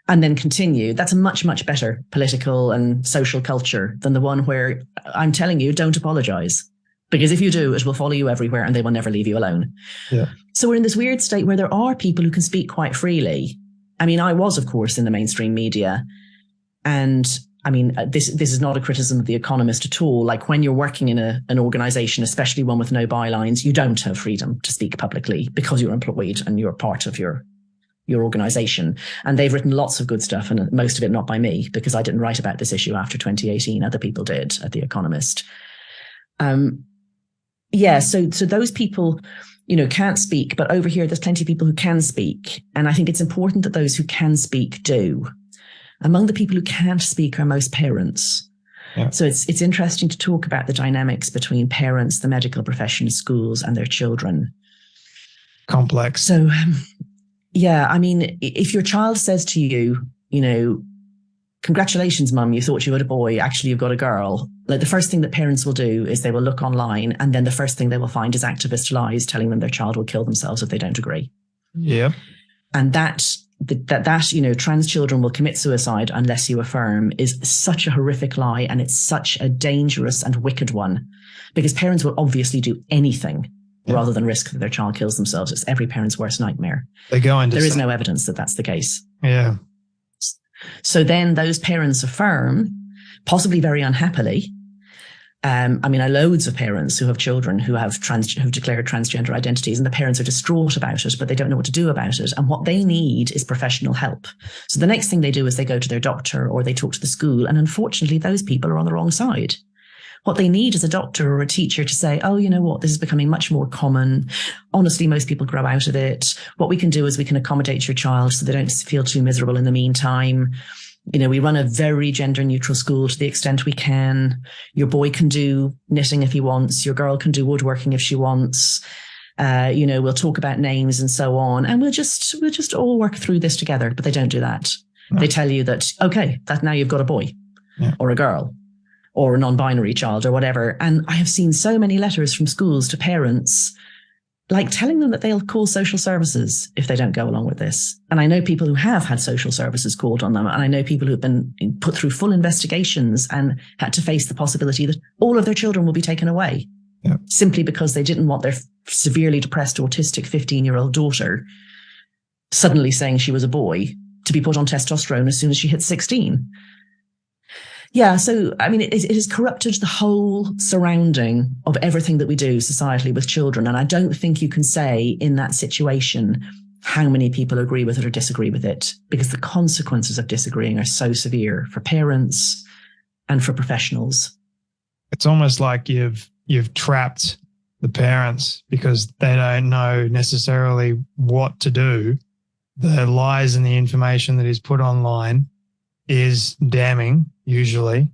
And then continue. That's a much, much better political and social culture than the one where I'm telling you, don't apologize. Because if you do, it will follow you everywhere and they will never leave you alone. Yeah. So we're in this weird state where there are people who can speak quite freely. I mean, I was, of course, in the mainstream media. And I mean, this is not a criticism of The Economist at all. Like when you're working in an organization, especially one with no bylines, you don't have freedom to speak publicly because you're employed and you're part of your organization. And they've written lots of good stuff, and most of it not by me, because I didn't write about this issue after 2018. Other people did at The Economist. So those people, you know, can't speak, but over here, there's plenty of people who can speak. And I think it's important that those who can speak do. Among the people who can't speak are most parents. Yeah. So it's interesting to talk about the dynamics between parents, the medical profession, schools, and their children. Complex. So, yeah, I mean, if your child says to you, you know, congratulations, mum, you thought you had a boy, actually you've got a girl. Like the first thing that parents will do is they will look online, and then the first thing they will find is activist lies telling them their child will kill themselves if they don't agree. Yeah. And that, trans children will commit suicide unless you affirm is such a horrific lie. And it's such a dangerous and wicked one, because parents will obviously do anything rather than risk that their child kills themselves. It's every parent's worst nightmare. There is no evidence that that's the case. Yeah. So then those parents affirm, possibly very unhappily. I know loads of parents who have children who have declared transgender identities, and the parents are distraught about it, but they don't know what to do about it. And what they need is professional help. So the next thing they do is they go to their doctor or they talk to the school. And unfortunately, those people are on the wrong side. What they need is a doctor or a teacher to say, oh, you know what, this is becoming much more common. Honestly, most people grow out of it. What we can do is we can accommodate your child so they don't feel too miserable in the meantime. We run a very gender neutral school to the extent we can. Your boy can do knitting if he wants. Your girl can do woodworking if she wants. We'll talk about names and so on. And we'll just all work through this together. But they don't do that. No. They tell you that, okay, that now you've got a boy or a girl or a non-binary child or whatever. And I have seen so many letters from schools to parents, like telling them that they'll call social services if they don't go along with this. And I know people who have had social services called on them. And I know people who've been put through full investigations and had to face the possibility that all of their children will be taken away simply because they didn't want their severely depressed, autistic 15-year-old daughter suddenly saying she was a boy to be put on testosterone as soon as she hits 16. Yeah, so, it has corrupted the whole surrounding of everything that we do societally with children. And I don't think you can say in that situation how many people agree with it or disagree with it, because the consequences of disagreeing are so severe for parents and for professionals. It's almost like you've trapped the parents because they don't know necessarily what to do. The lies and the information that is put online is damning, usually,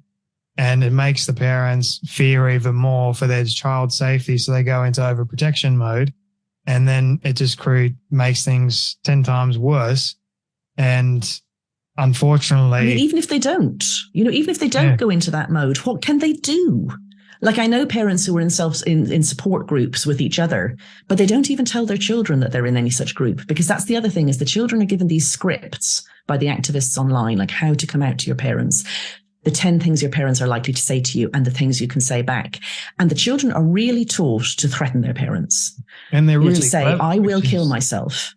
and it makes the parents fear even more for their child's safety, so they go into overprotection mode, and then it just makes things 10 times worse. And unfortunately, even if they don't, go into that mode, what can they do? Like, I know parents who are in support groups with each other, but they don't even tell their children that they're in any such group, because that's the other thing, is the children are given these scripts by the activists online, like how to come out to your parents, the 10 things your parents are likely to say to you and the things you can say back. And the children are really taught to threaten their parents. And they're really to say, I will kill myself.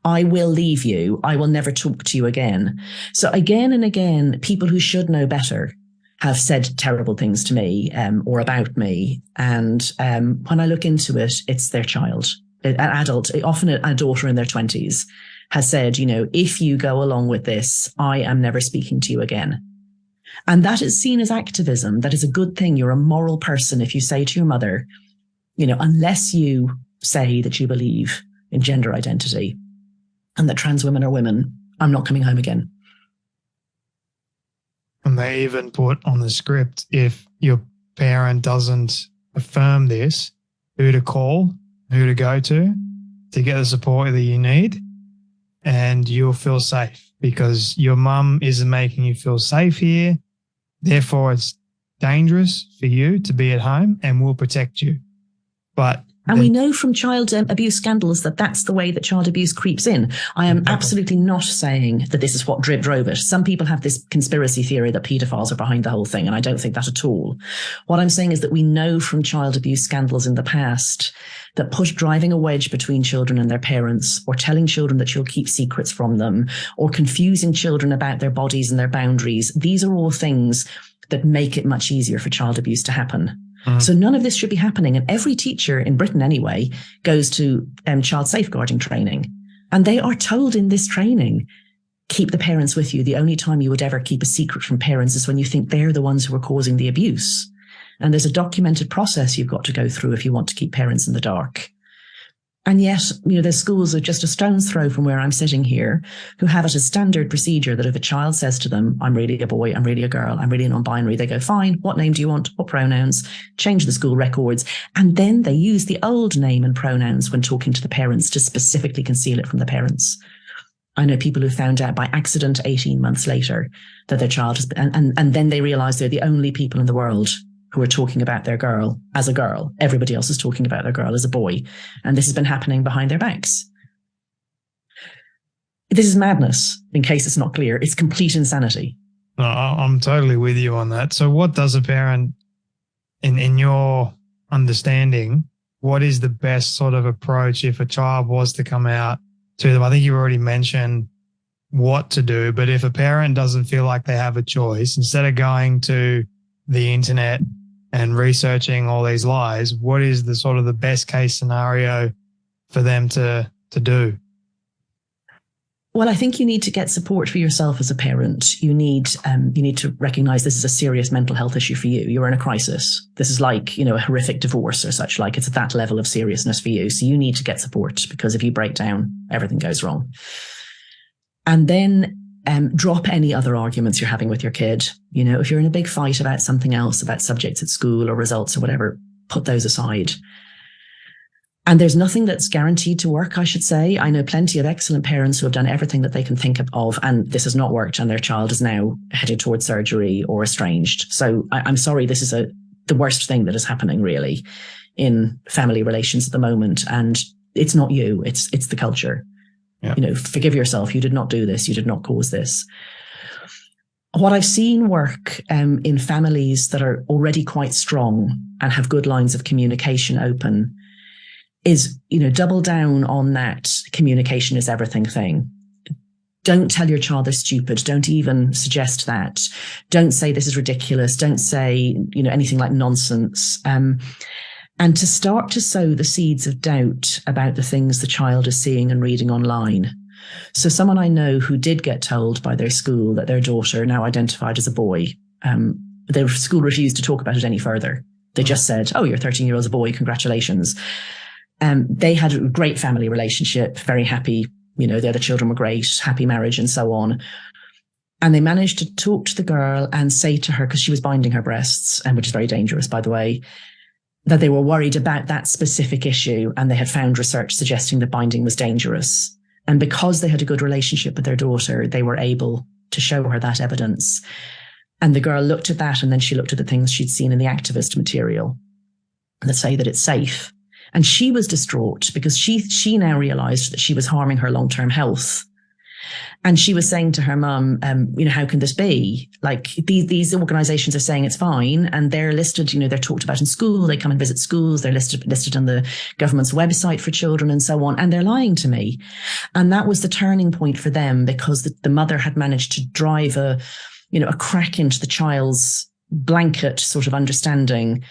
I will leave you. I will never talk to you again. So again and again, people who should know better have said terrible things to me or about me. And when I look into it, it's their child, an adult, often a daughter in their 20s, has said, if you go along with this, I am never speaking to you again. And that is seen as activism. That is a good thing. You're a moral person if you say to your mother, unless you say that you believe in gender identity and that trans women are women, I'm not coming home again. And they even put on the script, if your parent doesn't affirm this, who to call, who to go to get the support that you need, and you'll feel safe because your mum isn't making you feel safe here. Therefore, it's dangerous for you to be at home, and we'll protect you. And we know from child abuse scandals that that's the way that child abuse creeps in. I am absolutely not saying that this is what drove it. Some people have this conspiracy theory that paedophiles are behind the whole thing, and I don't think that at all. What I'm saying is that we know from child abuse scandals in the past that driving a wedge between children and their parents, or telling children that you'll keep secrets from them, or confusing children about their bodies and their boundaries, these are all things that make it much easier for child abuse to happen. So none of this should be happening. And every teacher in Britain anyway goes to child safeguarding training. And they are told in this training, keep the parents with you. The only time you would ever keep a secret from parents is when you think they're the ones who are causing the abuse. And there's a documented process you've got to go through if you want to keep parents in the dark. And yet, there's schools are just a stone's throw from where I'm sitting here who have it as standard procedure that if a child says to them, I'm really a boy, I'm really a girl, I'm really non-binary, they go, fine, what name do you want? What pronouns? Change the school records. And then they use the old name and pronouns when talking to the parents to specifically conceal it from the parents. I know people who found out by accident 18 months later that their child has been, and then they realize they're the only people in the world who are talking about their girl as a girl. Everybody else is talking about their girl as a boy. And this has been happening behind their backs. This is madness, in case it's not clear. It's complete insanity. No, I'm totally with you on that. So what does a parent, in your understanding, what is the best sort of approach if a child was to come out to them? I think you already mentioned what to do, but if a parent doesn't feel like they have a choice, instead of going to the internet and researching all these lies, what is the sort of the best case scenario for them to do? Well, I think you need to get support for yourself as a parent. You need to recognize this is a serious mental health issue for you. You're in a crisis. This is like, a horrific divorce or such, like it's at that level of seriousness for you. So you need to get support, because if you break down, everything goes wrong. And then drop any other arguments you're having with your kid. If you're in a big fight about something else, about subjects at school or results or whatever, put those aside. And there's nothing that's guaranteed to work, I should say. I know plenty of excellent parents who have done everything that they can think of, and this has not worked, and their child is now headed towards surgery or estranged. So I'm sorry, this is the worst thing that is happening, really, in family relations at the moment. And it's not you, it's the culture. Yeah. Forgive yourself. You did not do this. You did not cause this. What I've seen work in families that are already quite strong and have good lines of communication open is, double down on that communication is everything thing. Don't tell your child they're stupid. Don't even suggest that. Don't say this is ridiculous. Don't say, anything like nonsense. And to start to sow the seeds of doubt about the things the child is seeing and reading online. So someone I know who did get told by their school that their daughter, now identified as a boy, their school refused to talk about it any further. They just said, oh, you're 13 year old, a boy, congratulations. They had a great family relationship, very happy, the other children were great, happy marriage and so on. And they managed to talk to the girl and say to her, because she was binding her breasts, and which is very dangerous, by the way, that they were worried about that specific issue, and they had found research suggesting that binding was dangerous. And because they had a good relationship with their daughter, they were able to show her that evidence. And the girl looked at that, and then she looked at the things she'd seen in the activist material that say that it's safe. And she was distraught because she now realized that she was harming her long-term health. And she was saying to her mum, how can this be? Like these organizations are saying it's fine, and they're listed, they're talked about in school. They come and visit schools. They're listed on the government's website for children and so on. And they're lying to me. And that was the turning point for them, because the mother had managed to drive a crack into the child's blanket sort of understanding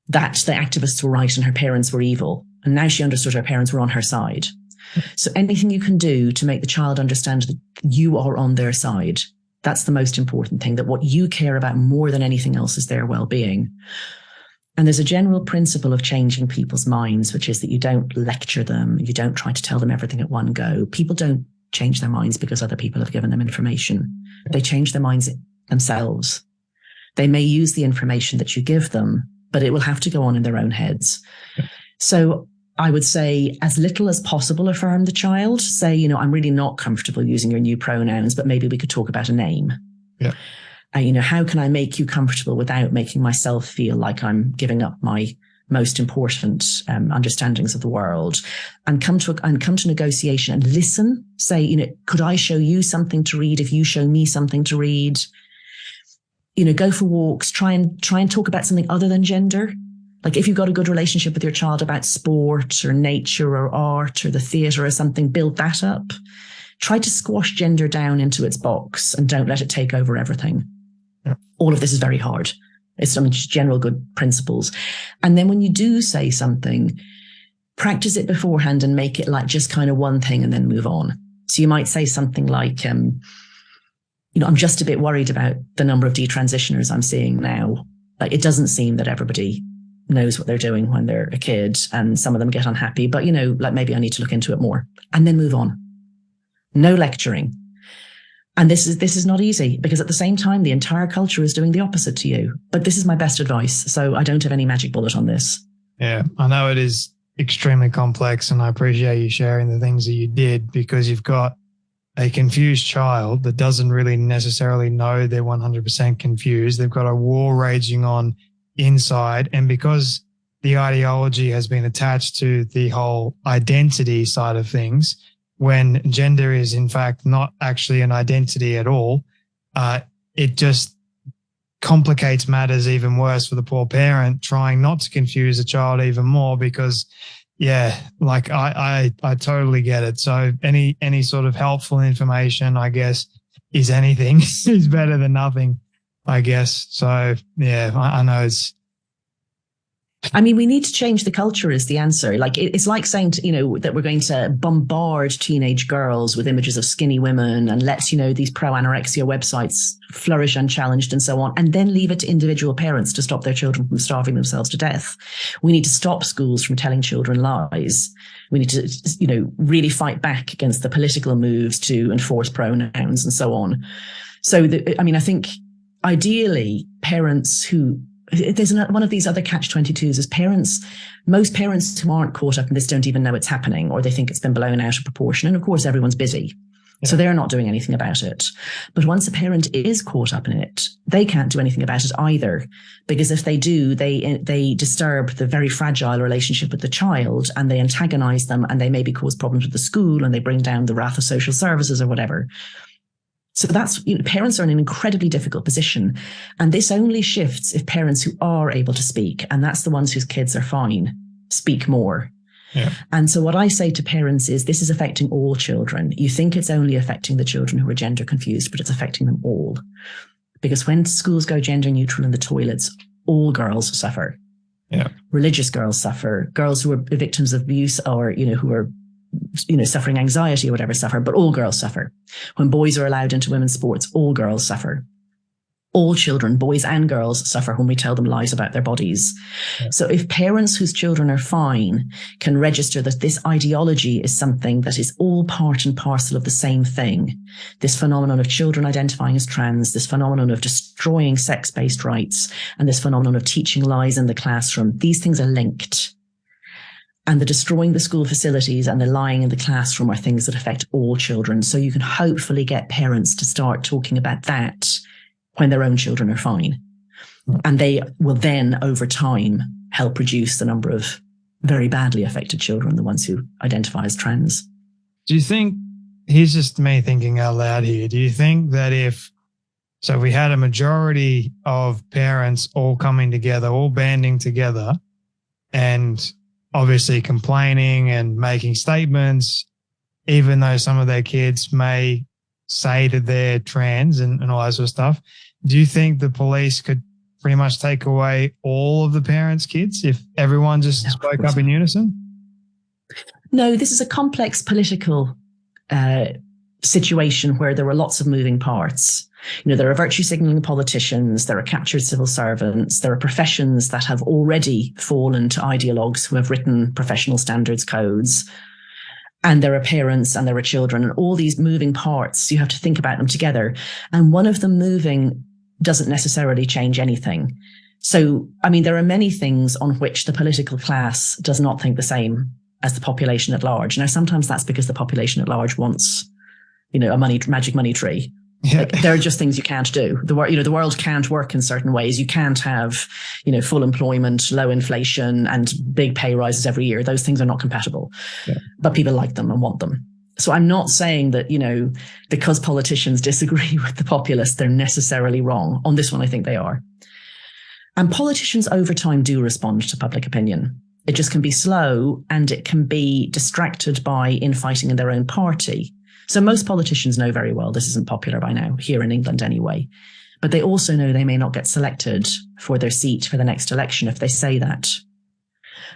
that the activists were right and her parents were evil. And now she understood her parents were on her side. So anything you can do to make the child understand that you are on their side, that's the most important thing, that what you care about more than anything else is their well-being. And there's a general principle of changing people's minds, which is that you don't lecture them. You don't try to tell them everything at one go. People don't change their minds because other people have given them information. They change their minds themselves. They may use the information that you give them, but it will have to go on in their own heads. So I would say as little as possible affirm the child. Say, I'm really not comfortable using your new pronouns, but maybe we could talk about a name. Yeah. How can I make you comfortable without making myself feel like I'm giving up my most important understandings of the world? And come to negotiation and listen. Say, could I show you something to read if you show me something to read? Go for walks, try and talk about something other than gender. Like if you've got a good relationship with your child about sport or nature or art or the theatre or something, build that up. Try to squash gender down into its box and don't let it take over everything. Yeah. All of this is very hard. It's some just general good principles. And then when you do say something, practice it beforehand and make it like just kind of one thing and then move on. So you might say something like, I'm just a bit worried about the number of detransitioners I'm seeing now. Like it doesn't seem that everybody knows what they're doing when they're a kid, and some of them get unhappy, but maybe I need to look into it more, and then move on. No lecturing. And this is not easy, because at the same time, the entire culture is doing the opposite to you. But this is my best advice. So I don't have any magic bullet on this. Yeah, I know it is extremely complex, and I appreciate you sharing the things that you did, because you've got a confused child that doesn't really necessarily know they're 100% confused. They've got a war raging on inside. And because the ideology has been attached to the whole identity side of things, when gender is in fact not actually an identity at all, it just complicates matters even worse for the poor parent, trying not to confuse the child even more because, yeah, like I totally get it. So any sort of helpful information, I guess, is anything is better than nothing, I guess. So, yeah, I know it's. I mean, we need to change the culture is the answer. Like it's like saying, that we're going to bombard teenage girls with images of skinny women and let, these pro-anorexia websites flourish unchallenged and so on, and then leave it to individual parents to stop their children from starving themselves to death. We need to stop schools from telling children lies. We need to, really fight back against the political moves to enforce pronouns and so on. So, I think ideally parents who, there's one of these other catch-22s is most parents who aren't caught up in this don't even know it's happening, or they think it's been blown out of proportion. And of course, everyone's busy. Yeah. So they're not doing anything about it. But once a parent is caught up in it, they can't do anything about it either. Because if they do, they disturb the very fragile relationship with the child, and they antagonize them, and they maybe cause problems with the school, and they bring down the wrath of social services or whatever. So that's, parents are in an incredibly difficult position. And this only shifts if parents who are able to speak, and that's the ones whose kids are fine, speak more. Yeah. And so what I say to parents is this is affecting all children. You think it's only affecting the children who are gender confused, but it's affecting them all. Because when schools go gender neutral in the toilets, all girls suffer. Yeah. Religious girls suffer. Girls who are victims of abuse or, who are suffering anxiety or whatever suffer, but all girls suffer. When boys are allowed into women's sports, all girls suffer. All children, boys and girls, suffer when we tell them lies about their bodies. Yeah. So if parents whose children are fine can register that this ideology is something that is all part and parcel of the same thing, this phenomenon of children identifying as trans, this phenomenon of destroying sex-based rights, and this phenomenon of teaching lies in the classroom, these things are linked. And the destroying the school facilities and the lying in the classroom are things that affect all children. So you can hopefully get parents to start talking about that when their own children are fine. And they will then, over time, help reduce the number of very badly affected children, the ones who identify as trans. Do you think, here's just me thinking out loud here, do you think that if we had a majority of parents all coming together, all banding together, and obviously complaining and making statements, even though some of their kids may say that they're trans and all that sort of stuff, do you think the police could pretty much take away all of the parents' kids if everyone just spoke up in unison? No, this is a complex political situation where there are lots of moving parts. There are virtue signaling politicians, there are captured civil servants, there are professions that have already fallen to ideologues who have written professional standards codes, and there are parents and there are children, and all these moving parts, you have to think about them together. And one of them moving doesn't necessarily change anything. So, there are many things on which the political class does not think the same as the population at large. Now, sometimes that's because the population at large wants, a magic money tree. Yeah. Like, there are just things you can't do. The world can't work in certain ways. You can't have, full employment, low inflation, and big pay rises every year. Those things are not compatible. Yeah. But people like them and want them. So I'm not saying that, because politicians disagree with the populace, they're necessarily wrong. On this one, I think they are. And politicians over time do respond to public opinion. It just can be slow, and it can be distracted by infighting in their own party. So most politicians know very well this isn't popular by now, here in England anyway. But they also know they may not get selected for their seat for the next election if they say that.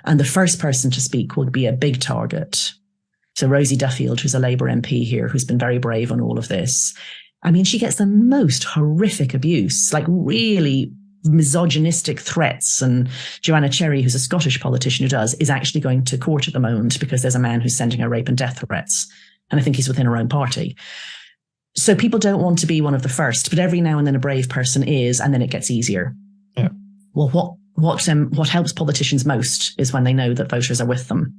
And the first person to speak will be a big target. So Rosie Duffield, who's a Labour MP here, who's been very brave on all of this. She gets the most horrific abuse, like really misogynistic threats. And Joanna Cherry, who's a Scottish politician who is actually going to court at the moment because there's a man who's sending her rape and death threats. And I think he's within her own party. So people don't want to be one of the first, but every now and then a brave person is, and then it gets easier. Yeah. Well, what helps politicians most is when they know that voters are with them.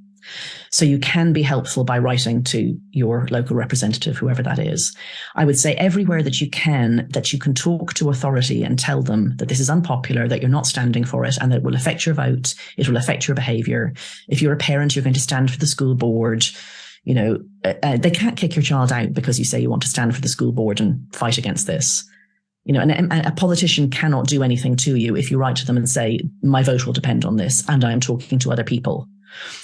So you can be helpful by writing to your local representative, whoever that is. I would say everywhere that you can talk to authority and tell them that this is unpopular, that you're not standing for it, and that it will affect your vote. It will affect your behavior. If you're a parent, you're going to stand for the school board. You know, they can't kick your child out because you say you want to stand for the school board and fight against this. You know, and a politician cannot do anything to you if you write to them and say, my vote will depend on this, and I am talking to other people.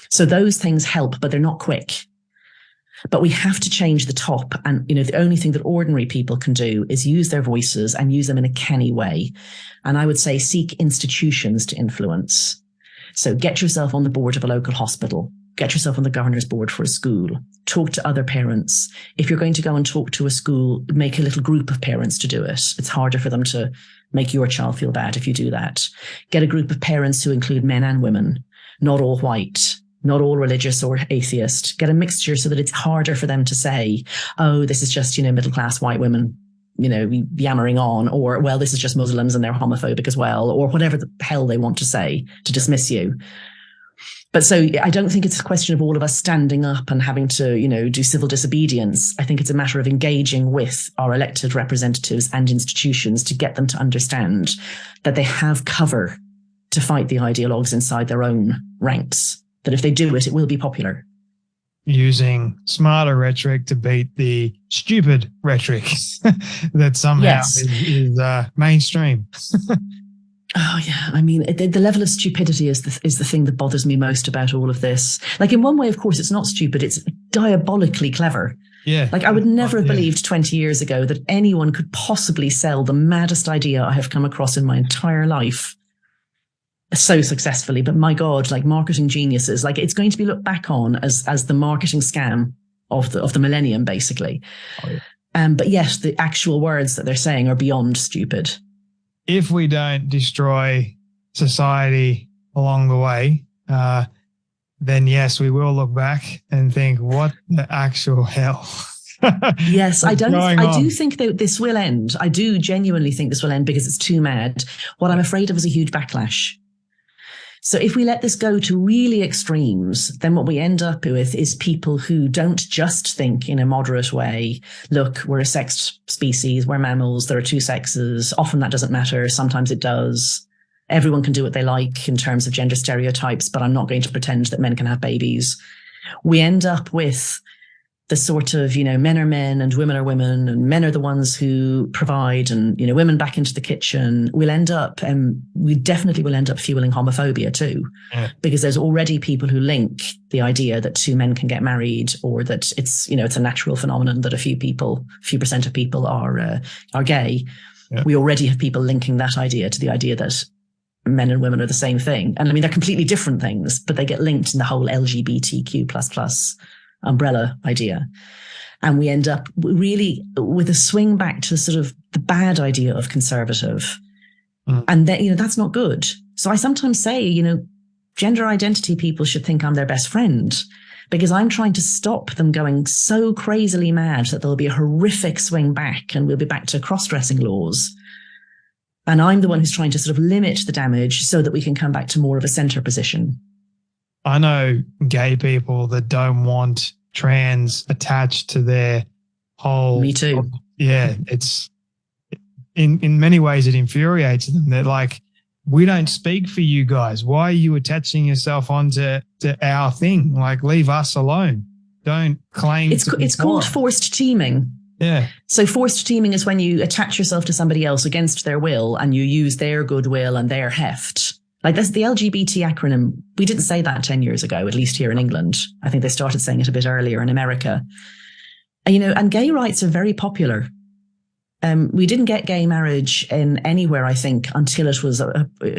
So those things help, but they're not quick. But we have to change the top. And, you know, the only thing that ordinary people can do is use their voices and use them in a canny way. And I would say seek institutions to influence. So get yourself on the board of a local hospital. Get yourself on the governor's board for a school. Talk to other parents. If you're going to go and talk to a school, make a little group of parents to do it. It's harder for them to make your child feel bad if you do that. Get a group of parents who include men and women, not all white, not all religious or atheist. Get a mixture so that it's harder for them to say, oh, this is just, you know, middle-class white women, you know, yammering on, or, well, this is just Muslims and they're homophobic as well, or whatever the hell they want to say to dismiss you. But so I don't think it's a question of all of us standing up and having to, you know, do civil disobedience. I think it's a matter of engaging with our elected representatives and institutions to get them to understand that they have cover to fight the ideologues inside their own ranks, that if they do it, it will be popular. Using smarter rhetoric to beat the stupid rhetoric that somehow is mainstream. Oh, yeah. I mean, the level of stupidity is the thing that bothers me most about all of this. Like, in one way, of course, it's not stupid. It's diabolically clever. Yeah. Like, I would never have believed 20 years ago that anyone could possibly sell the maddest idea I have come across in my entire life so successfully. But my God, like, marketing geniuses, like, it's going to be looked back on as the marketing scam of the millennium, basically. Oh, yeah. But yes, the actual words that they're saying are beyond stupid. If we don't destroy society along the way, then yes, we will look back and think, what the actual hell? Yes, I do think that this will end. I do genuinely think this will end because it's too mad. What I'm afraid of is a huge backlash. So if we let this go to really extremes, then what we end up with is people who don't just think in a moderate way, look, we're a sexed species, we're mammals, there are two sexes. Often that doesn't matter. Sometimes it does. Everyone can do what they like in terms of gender stereotypes, but I'm not going to pretend that men can have babies. We end up with the sort of, you know, men are men and women are women and men are the ones who provide and, you know, women back into the kitchen. We'll end up, and we definitely will end up fueling homophobia too, because there's already people who link the idea that two men can get married, or that it's, you know, it's a natural phenomenon that a few percent of people are gay. Yeah. We already have people linking that idea to the idea that men and women are the same thing. And I mean, they're completely different things, but they get linked in the whole LGBTQ++ umbrella idea. And we end up really with a swing back to sort of the bad idea of conservative. And that, you know, that's not good. So I sometimes say, you know, gender identity people should think I'm their best friend, because I'm trying to stop them going so crazily mad that there'll be a horrific swing back and we'll be back to cross-dressing laws. And I'm the one who's trying to sort of limit the damage so that we can come back to more of a center position. I know gay people that don't want trans attached to their whole. Me too. Yeah, it's in many ways it infuriates them. They're like, we don't speak for you guys. Why are you attaching yourself onto our thing? Like, leave us alone. Don't claim. It's called forced teaming. Yeah. So forced teaming is when you attach yourself to somebody else against their will and you use their goodwill and their heft. Like, that's the LGBT acronym. We didn't say that 10 years ago, at least here in England. I think they started saying it a bit earlier in America. And, you know, and gay rights are very popular. We didn't get gay marriage in anywhere, I think, until it was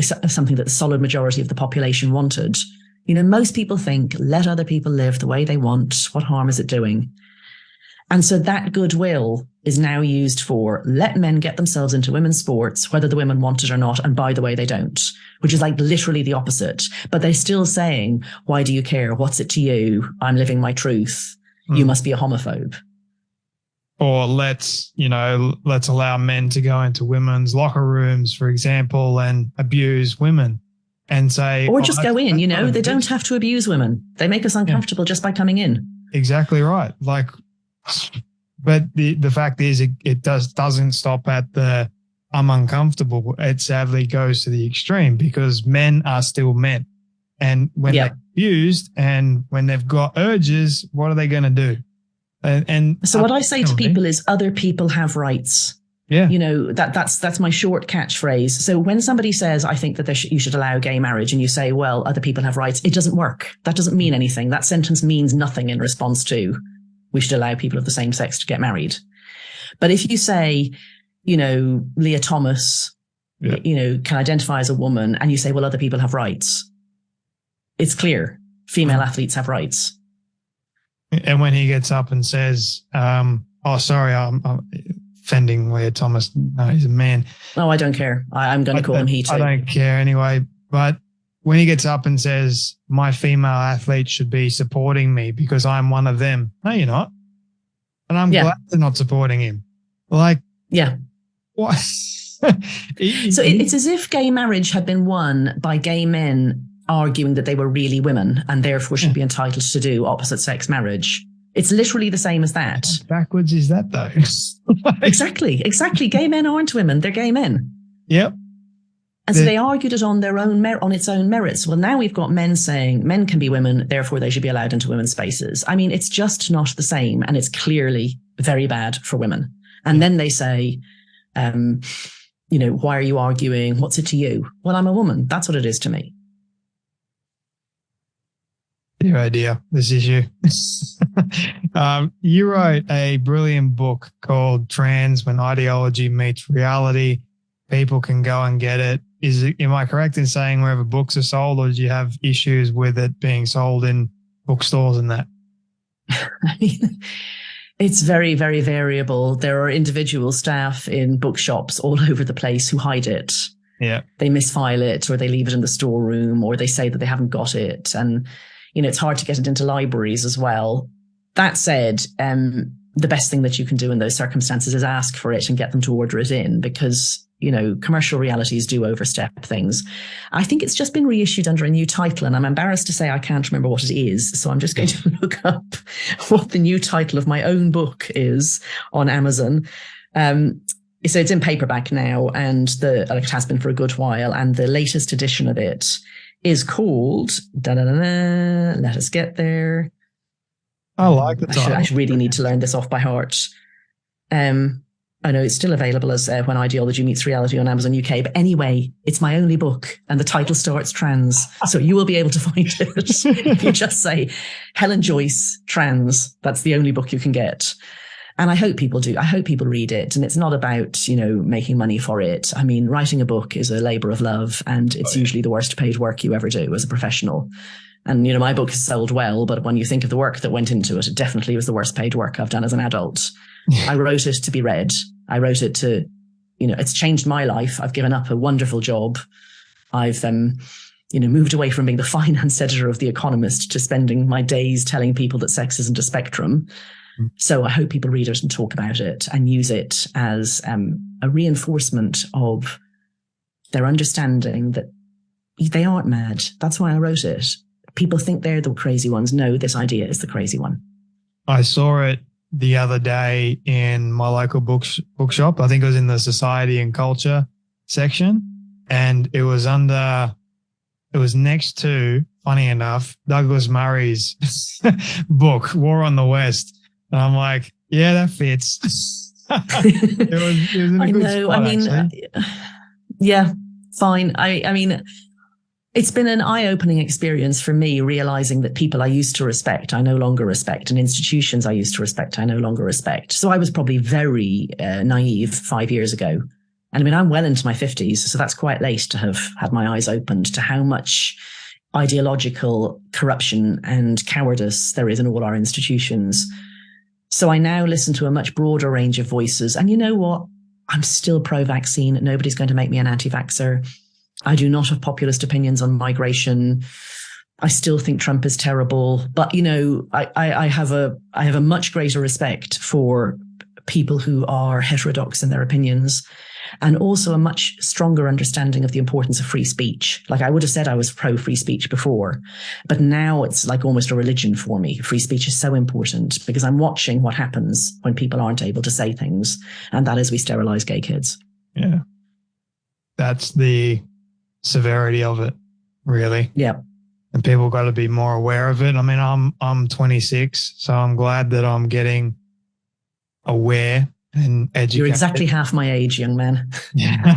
something that the solid majority of the population wanted. You know, most people think, let other people live the way they want. What harm is it doing? And so that goodwill is now used for let men get themselves into women's sports, whether the women want it or not. And by the way, they don't, which is like literally the opposite. But they're still saying, why do you care? What's it to you? I'm living my truth. You must be a homophobe. Or let's allow men to go into women's locker rooms, for example, and abuse women. and say, or just go in, they bitch. don't have to abuse women. They make us uncomfortable just by coming in. Exactly right. Like, but the fact is it doesn't stop at the I'm uncomfortable. It sadly goes to the extreme because men are still men. And when they're abused and when they've got urges, what are they going to do? And so what I say to people is other people have rights. Yeah. That's my short catchphrase. So when somebody says, I think that you should allow gay marriage, and you say, well, other people have rights, it doesn't work. That doesn't mean anything. That sentence means nothing in response to we should allow people of the same sex to get married. But if you say, Leah Thomas, can identify as a woman, and you say, well, other people have rights, it's clear. Female athletes have rights. And when he gets up and says, oh, sorry, I'm offending Leah Thomas. No, he's a man. No, I don't care. I'm going to call him he too. I don't care anyway. But when he gets up and says, my female athletes should be supporting me because I'm one of them. No, you're not. And I'm glad they're not supporting him. Like, what? So it's as if gay marriage had been won by gay men arguing that they were really women and therefore should be entitled to do opposite sex marriage. It's literally the same as that. How backwards is that though? Exactly. Gay men aren't women. They're gay men. Yep. And so they argued it on their own on its own merits. Well, now we've got men saying men can be women, therefore they should be allowed into women's spaces. I mean, it's just not the same. And it's clearly very bad for women. And then they say, why are you arguing? What's it to you? Well, I'm a woman. That's what it is to me. Your idea, this issue. You wrote a brilliant book called Trans When Ideology Meets Reality. People can go and get it. Am I correct in saying wherever books are sold, or did you have issues with it being sold in bookstores and that? I mean, it's very, very variable. There are individual staff in bookshops all over the place who hide it. Yeah. They misfile it, or they leave it in the storeroom, or they say that they haven't got it. And it's hard to get it into libraries as well. That said, the best thing that you can do in those circumstances is ask for it and get them to order it in because, commercial realities do overstep things. I think it's just been reissued under a new title, and I'm embarrassed to say I can't remember what it is. So I'm just going to look up what the new title of my own book is on Amazon. So it's in paperback now, and it has been for a good while. And the latest edition of it is called, let us get there. I like the title. I really need to learn this off by heart. I know it's still available as When Ideology Meets Reality on Amazon UK. But anyway, it's my only book and the title starts trans. So you will be able to find it if you just say Helen Joyce, trans. That's the only book you can get. And I hope people do. I hope people read it. And it's not about, making money for it. I mean, writing a book is a labor of love, and it's usually the worst paid work you ever do as a professional. And, my book has sold well, but when you think of the work that went into it, it definitely was the worst paid work I've done as an adult. I wrote it to be read. I wrote it to, it's changed my life. I've given up a wonderful job. I've, moved away from being the finance editor of The Economist to spending my days telling people that sex isn't a spectrum. So I hope people read it and talk about it and use it as a reinforcement of their understanding that they aren't mad. That's why I wrote it. People think they're the crazy ones. No, this idea is the crazy one. I saw it the other day in my local bookshop. I think it was in the Society and Culture section. And it was next to, funny enough, Douglas Murray's book, War on the West. And I'm like, yeah, that fits. it was in a good spot, yeah, fine. I mean, it's been an eye-opening experience for me, realizing that people I used to respect, I no longer respect, and institutions I used to respect, I no longer respect. So I was probably very naive 5 years ago. And I mean, I'm well into my 50s, so that's quite late to have had my eyes opened to how much ideological corruption and cowardice there is in all our institutions. So I now listen to a much broader range of voices. And you know what? I'm still pro-vaccine. Nobody's going to make me an anti-vaxxer. I do not have populist opinions on migration. I still think Trump is terrible. But, I have a much greater respect for people who are heterodox in their opinions. and also a much stronger understanding of the importance of free speech. Like, I would have said I was pro free speech before, but now it's like almost a religion for me. Free speech is so important because I'm watching what happens when people aren't able to say things, and that is we sterilize gay kids. Yeah. That's the severity of it, really. Yeah. And people got to be more aware of it. I mean, I'm 26, so I'm glad that I'm getting aware and educated. You're exactly half my age, young man. Yeah.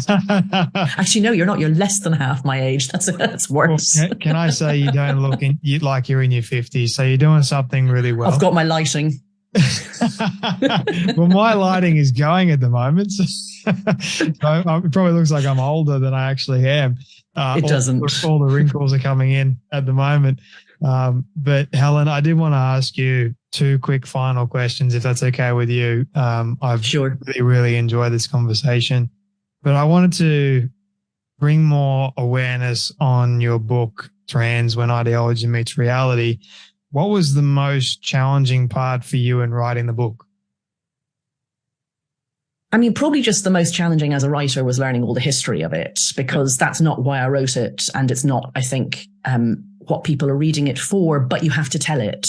Actually, no, you're not. You're less than half my age. That's worse. Well, can I say you don't look like you're in your 50s? So you're doing something really well. I've got my lighting. Well, my lighting is going at the moment. So it probably looks like I'm older than I actually am. It doesn't. All the wrinkles are coming in at the moment. But Helen, I did want to ask you 2 quick final questions, if that's okay with you. I've Sure. really enjoyed this conversation, but I wanted to bring more awareness on your book, Trans: When Ideology Meets Reality. What was the most challenging part for you in writing the book? I mean, probably just the most challenging as a writer was learning all the history of it, because that's not why I wrote it. And it's not, I think, what people are reading it for, but you have to tell it.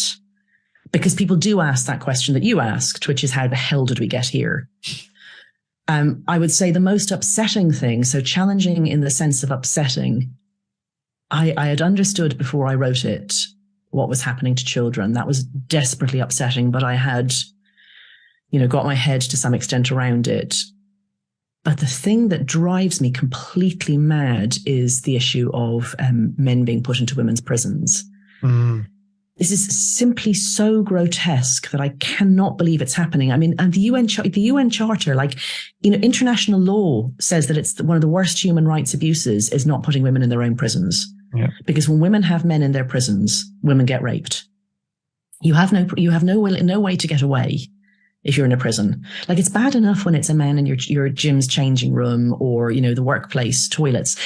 Because people do ask that question that you asked, which is, how the hell did we get here? I would say the most upsetting thing, so challenging in the sense of upsetting, I had understood before I wrote it what was happening to children. That was desperately upsetting, but I had, got my head to some extent around it. But the thing that drives me completely mad is the issue of men being put into women's prisons. Mm. This is simply so grotesque that I cannot believe it's happening. I mean, and the UN Charter, international law says that it's one of the worst human rights abuses is not putting women in their own prisons. Yeah. Because when women have men in their prisons, women get raped. You have no way to get away if you're in a prison. Like, it's bad enough when it's a man in your gym's changing room or, the workplace toilets.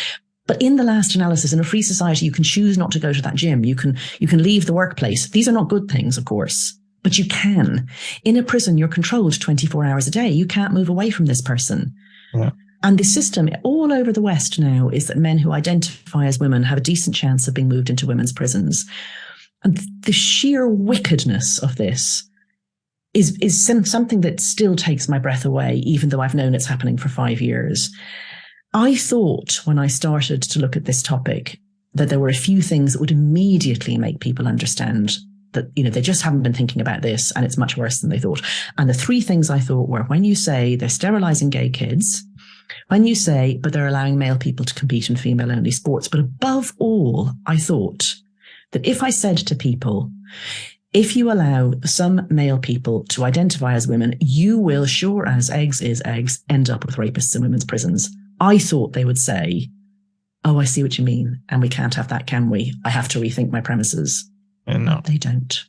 But in the last analysis, in a free society, you can choose not to go to that gym. You can leave the workplace. These are not good things, of course, but you can. In a prison, you're controlled 24 hours a day. You can't move away from this person. Yeah. And the system all over the West now is that men who identify as women have a decent chance of being moved into women's prisons. And the sheer wickedness of this is something that still takes my breath away, even though I've known it's happening for 5 years. I thought when I started to look at this topic that there were a few things that would immediately make people understand that, they just haven't been thinking about this and it's much worse than they thought. And the 3 things I thought were, when you say they're sterilizing gay kids, when you say, but they're allowing male people to compete in female-only sports. But above all, I thought that if I said to people, if you allow some male people to identify as women, you will, sure as eggs is eggs, end up with rapists in women's prisons. I thought they would say, oh, I see what you mean. And we can't have that, can we? I have to rethink my premises. And no. They don't.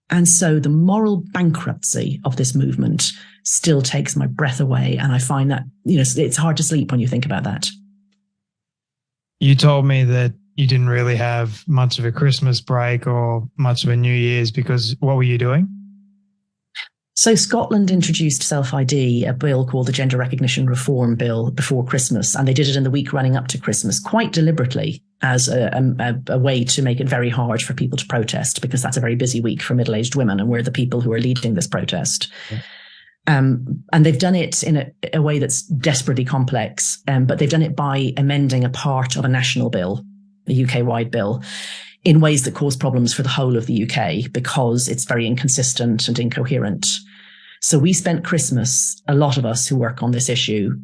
And so the moral bankruptcy of this movement still takes my breath away. And I find that, it's hard to sleep when you think about that. You told me that you didn't really have much of a Christmas break or much of a New Year's because what were you doing? So Scotland introduced self-ID, a bill called the Gender Recognition Reform Bill, before Christmas, and they did it in the week running up to Christmas, quite deliberately, as a way to make it very hard for people to protest, because that's a very busy week for middle-aged women, and we're the people who are leading this protest. Yeah. And they've done it in a way that's desperately complex, but they've done it by amending a part of a national bill, a UK-wide bill, in ways that cause problems for the whole of the UK because it's very inconsistent and incoherent. So we spent Christmas, a lot of us who work on this issue,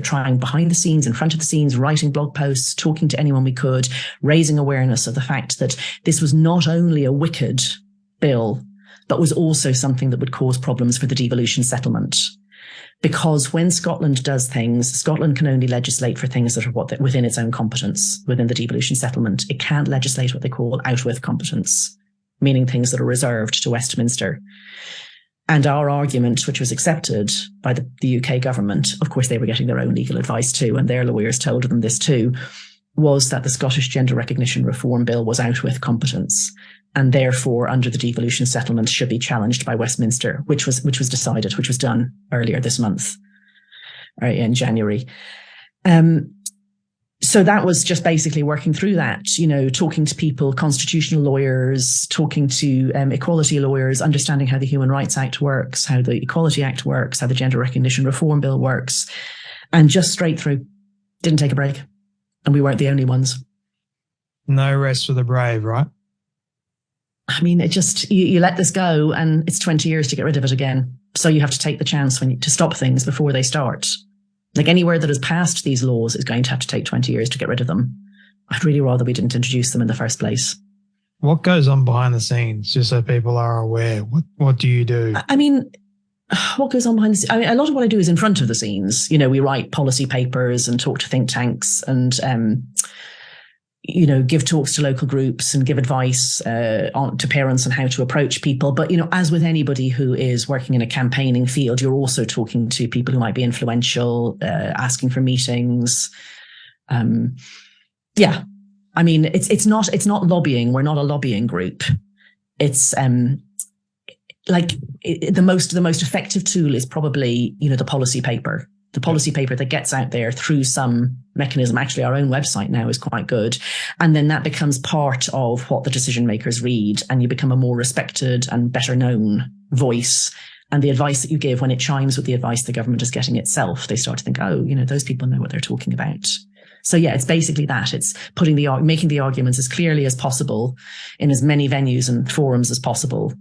trying behind the scenes, in front of the scenes, writing blog posts, talking to anyone we could, raising awareness of the fact that this was not only a wicked bill, but was also something that would cause problems for the devolution settlement. Because when Scotland does things, Scotland can only legislate for things that are within its own competence within the devolution settlement. It can't legislate what they call out with competence, meaning things that are reserved to Westminster. And our argument, which was accepted by the UK government, of course, they were getting their own legal advice too, and their lawyers told them this too, was that the Scottish Gender Recognition Reform Bill was out with competence, and therefore, under the devolution settlement, should be challenged by Westminster, which was done earlier this month. right, in January. So that was just basically working through that, talking to people, constitutional lawyers, talking to equality lawyers, understanding how the Human Rights Act works, how the Equality Act works, how the Gender Recognition Reform Bill works, and just straight through. Didn't take a break. And we weren't the only ones. No rest for the brave, right? I mean, it just, you let this go and it's 20 years to get rid of it again. So you have to take the chance to stop things before they start. Like anywhere that has passed these laws is going to have to take 20 years to get rid of them. I'd really rather we didn't introduce them in the first place. What goes on behind the scenes, just so people are aware? What do you do? I mean, what goes on behind the scenes? I mean, a lot of what I do is in front of the scenes. We write policy papers and talk to think tanks and, give talks to local groups and give advice to parents on how to approach people. But, as with anybody who is working in a campaigning field, you're also talking to people who might be influential, asking for meetings. Yeah. I mean, it's not lobbying. We're not a lobbying group. It's the most effective tool is probably, the policy paper. The policy paper that gets out there through some mechanism. Actually, our own website now is quite good. And then that becomes part of what the decision makers read, and you become a more respected and better known voice. And the advice that you give, when it chimes with the advice the government is getting itself, they start to think, oh, those people know what they're talking about. So yeah, it's basically that. It's making the arguments as clearly as possible in as many venues and forums as possible,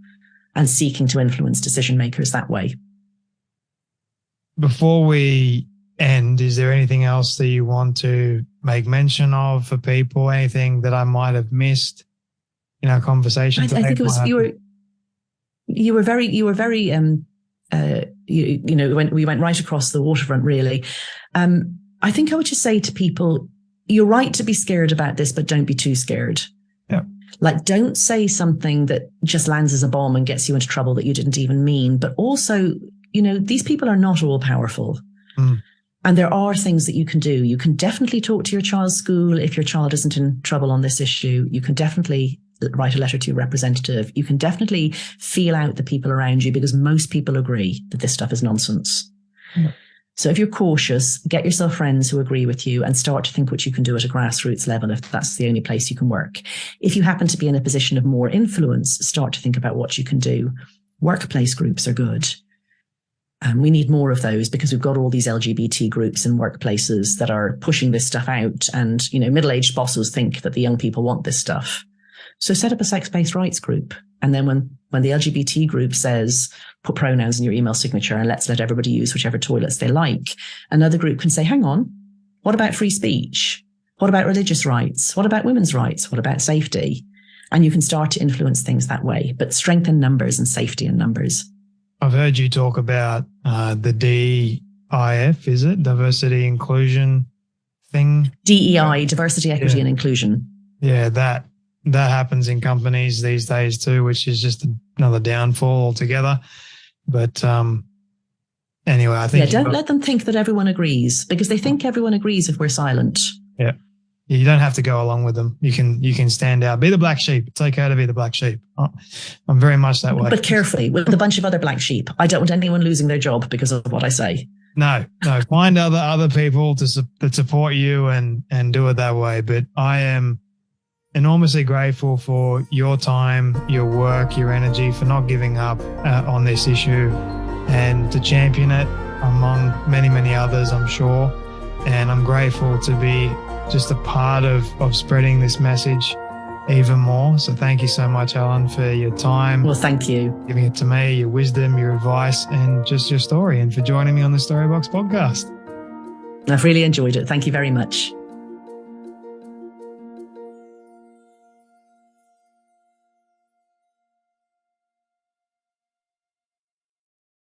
and seeking to influence decision makers that way. Before we end, is there anything else that you want to make mention of for people? Anything that I might have missed in our conversation today? I think it was you were very when we went right across the waterfront, really. I think I would just say to people, you're right to be scared about this, but don't be too scared. Yeah. Like, don't say something that just lands as a bomb and gets you into trouble that you didn't even mean. But also, these people are not all powerful. Mm. And there are things that you can do. You can definitely talk to your child's school if your child isn't in trouble on this issue. You can definitely write a letter to your representative. You can definitely feel out the people around you, because most people agree that this stuff is nonsense. Yeah. So if you're cautious, get yourself friends who agree with you and start to think what you can do at a grassroots level if that's the only place you can work. If you happen to be in a position of more influence, start to think about what you can do. Workplace groups are good. And we need more of those, because we've got all these LGBT groups in workplaces that are pushing this stuff out. And, middle-aged bosses think that the young people want this stuff. So set up a sex-based rights group. And then when the LGBT group says, put pronouns in your email signature and let's let everybody use whichever toilets they like, another group can say, hang on, what about free speech? What about religious rights? What about women's rights? What about safety? And you can start to influence things that way, but strengthen numbers and safety in numbers. I've heard you talk about the DIF, is it? Diversity Inclusion thing? DEI, Diversity, Equity and Inclusion. Yeah, that happens in companies these days too, which is just another downfall altogether. But anyway, I think... Yeah, don't let them think that everyone agrees, because they think everyone agrees if we're silent. Yeah. You don't have to go along with them. You can stand out. Be the black sheep. It's okay to be the black sheep. I'm very much that way. But carefully, with a bunch of other black sheep. I don't want anyone losing their job because of what I say. No. Find other people that support you and do it that way. But I am enormously grateful for your time, your work, your energy, for not giving up on this issue and to champion it among many, many others, I'm sure. And I'm grateful to be just a part of spreading this message even more. So thank you so much, Helen, for your time. Well, thank you. Giving it to me, your wisdom, your advice, and just your story, and for joining me on the Storybox podcast. I've really enjoyed it. Thank you very much.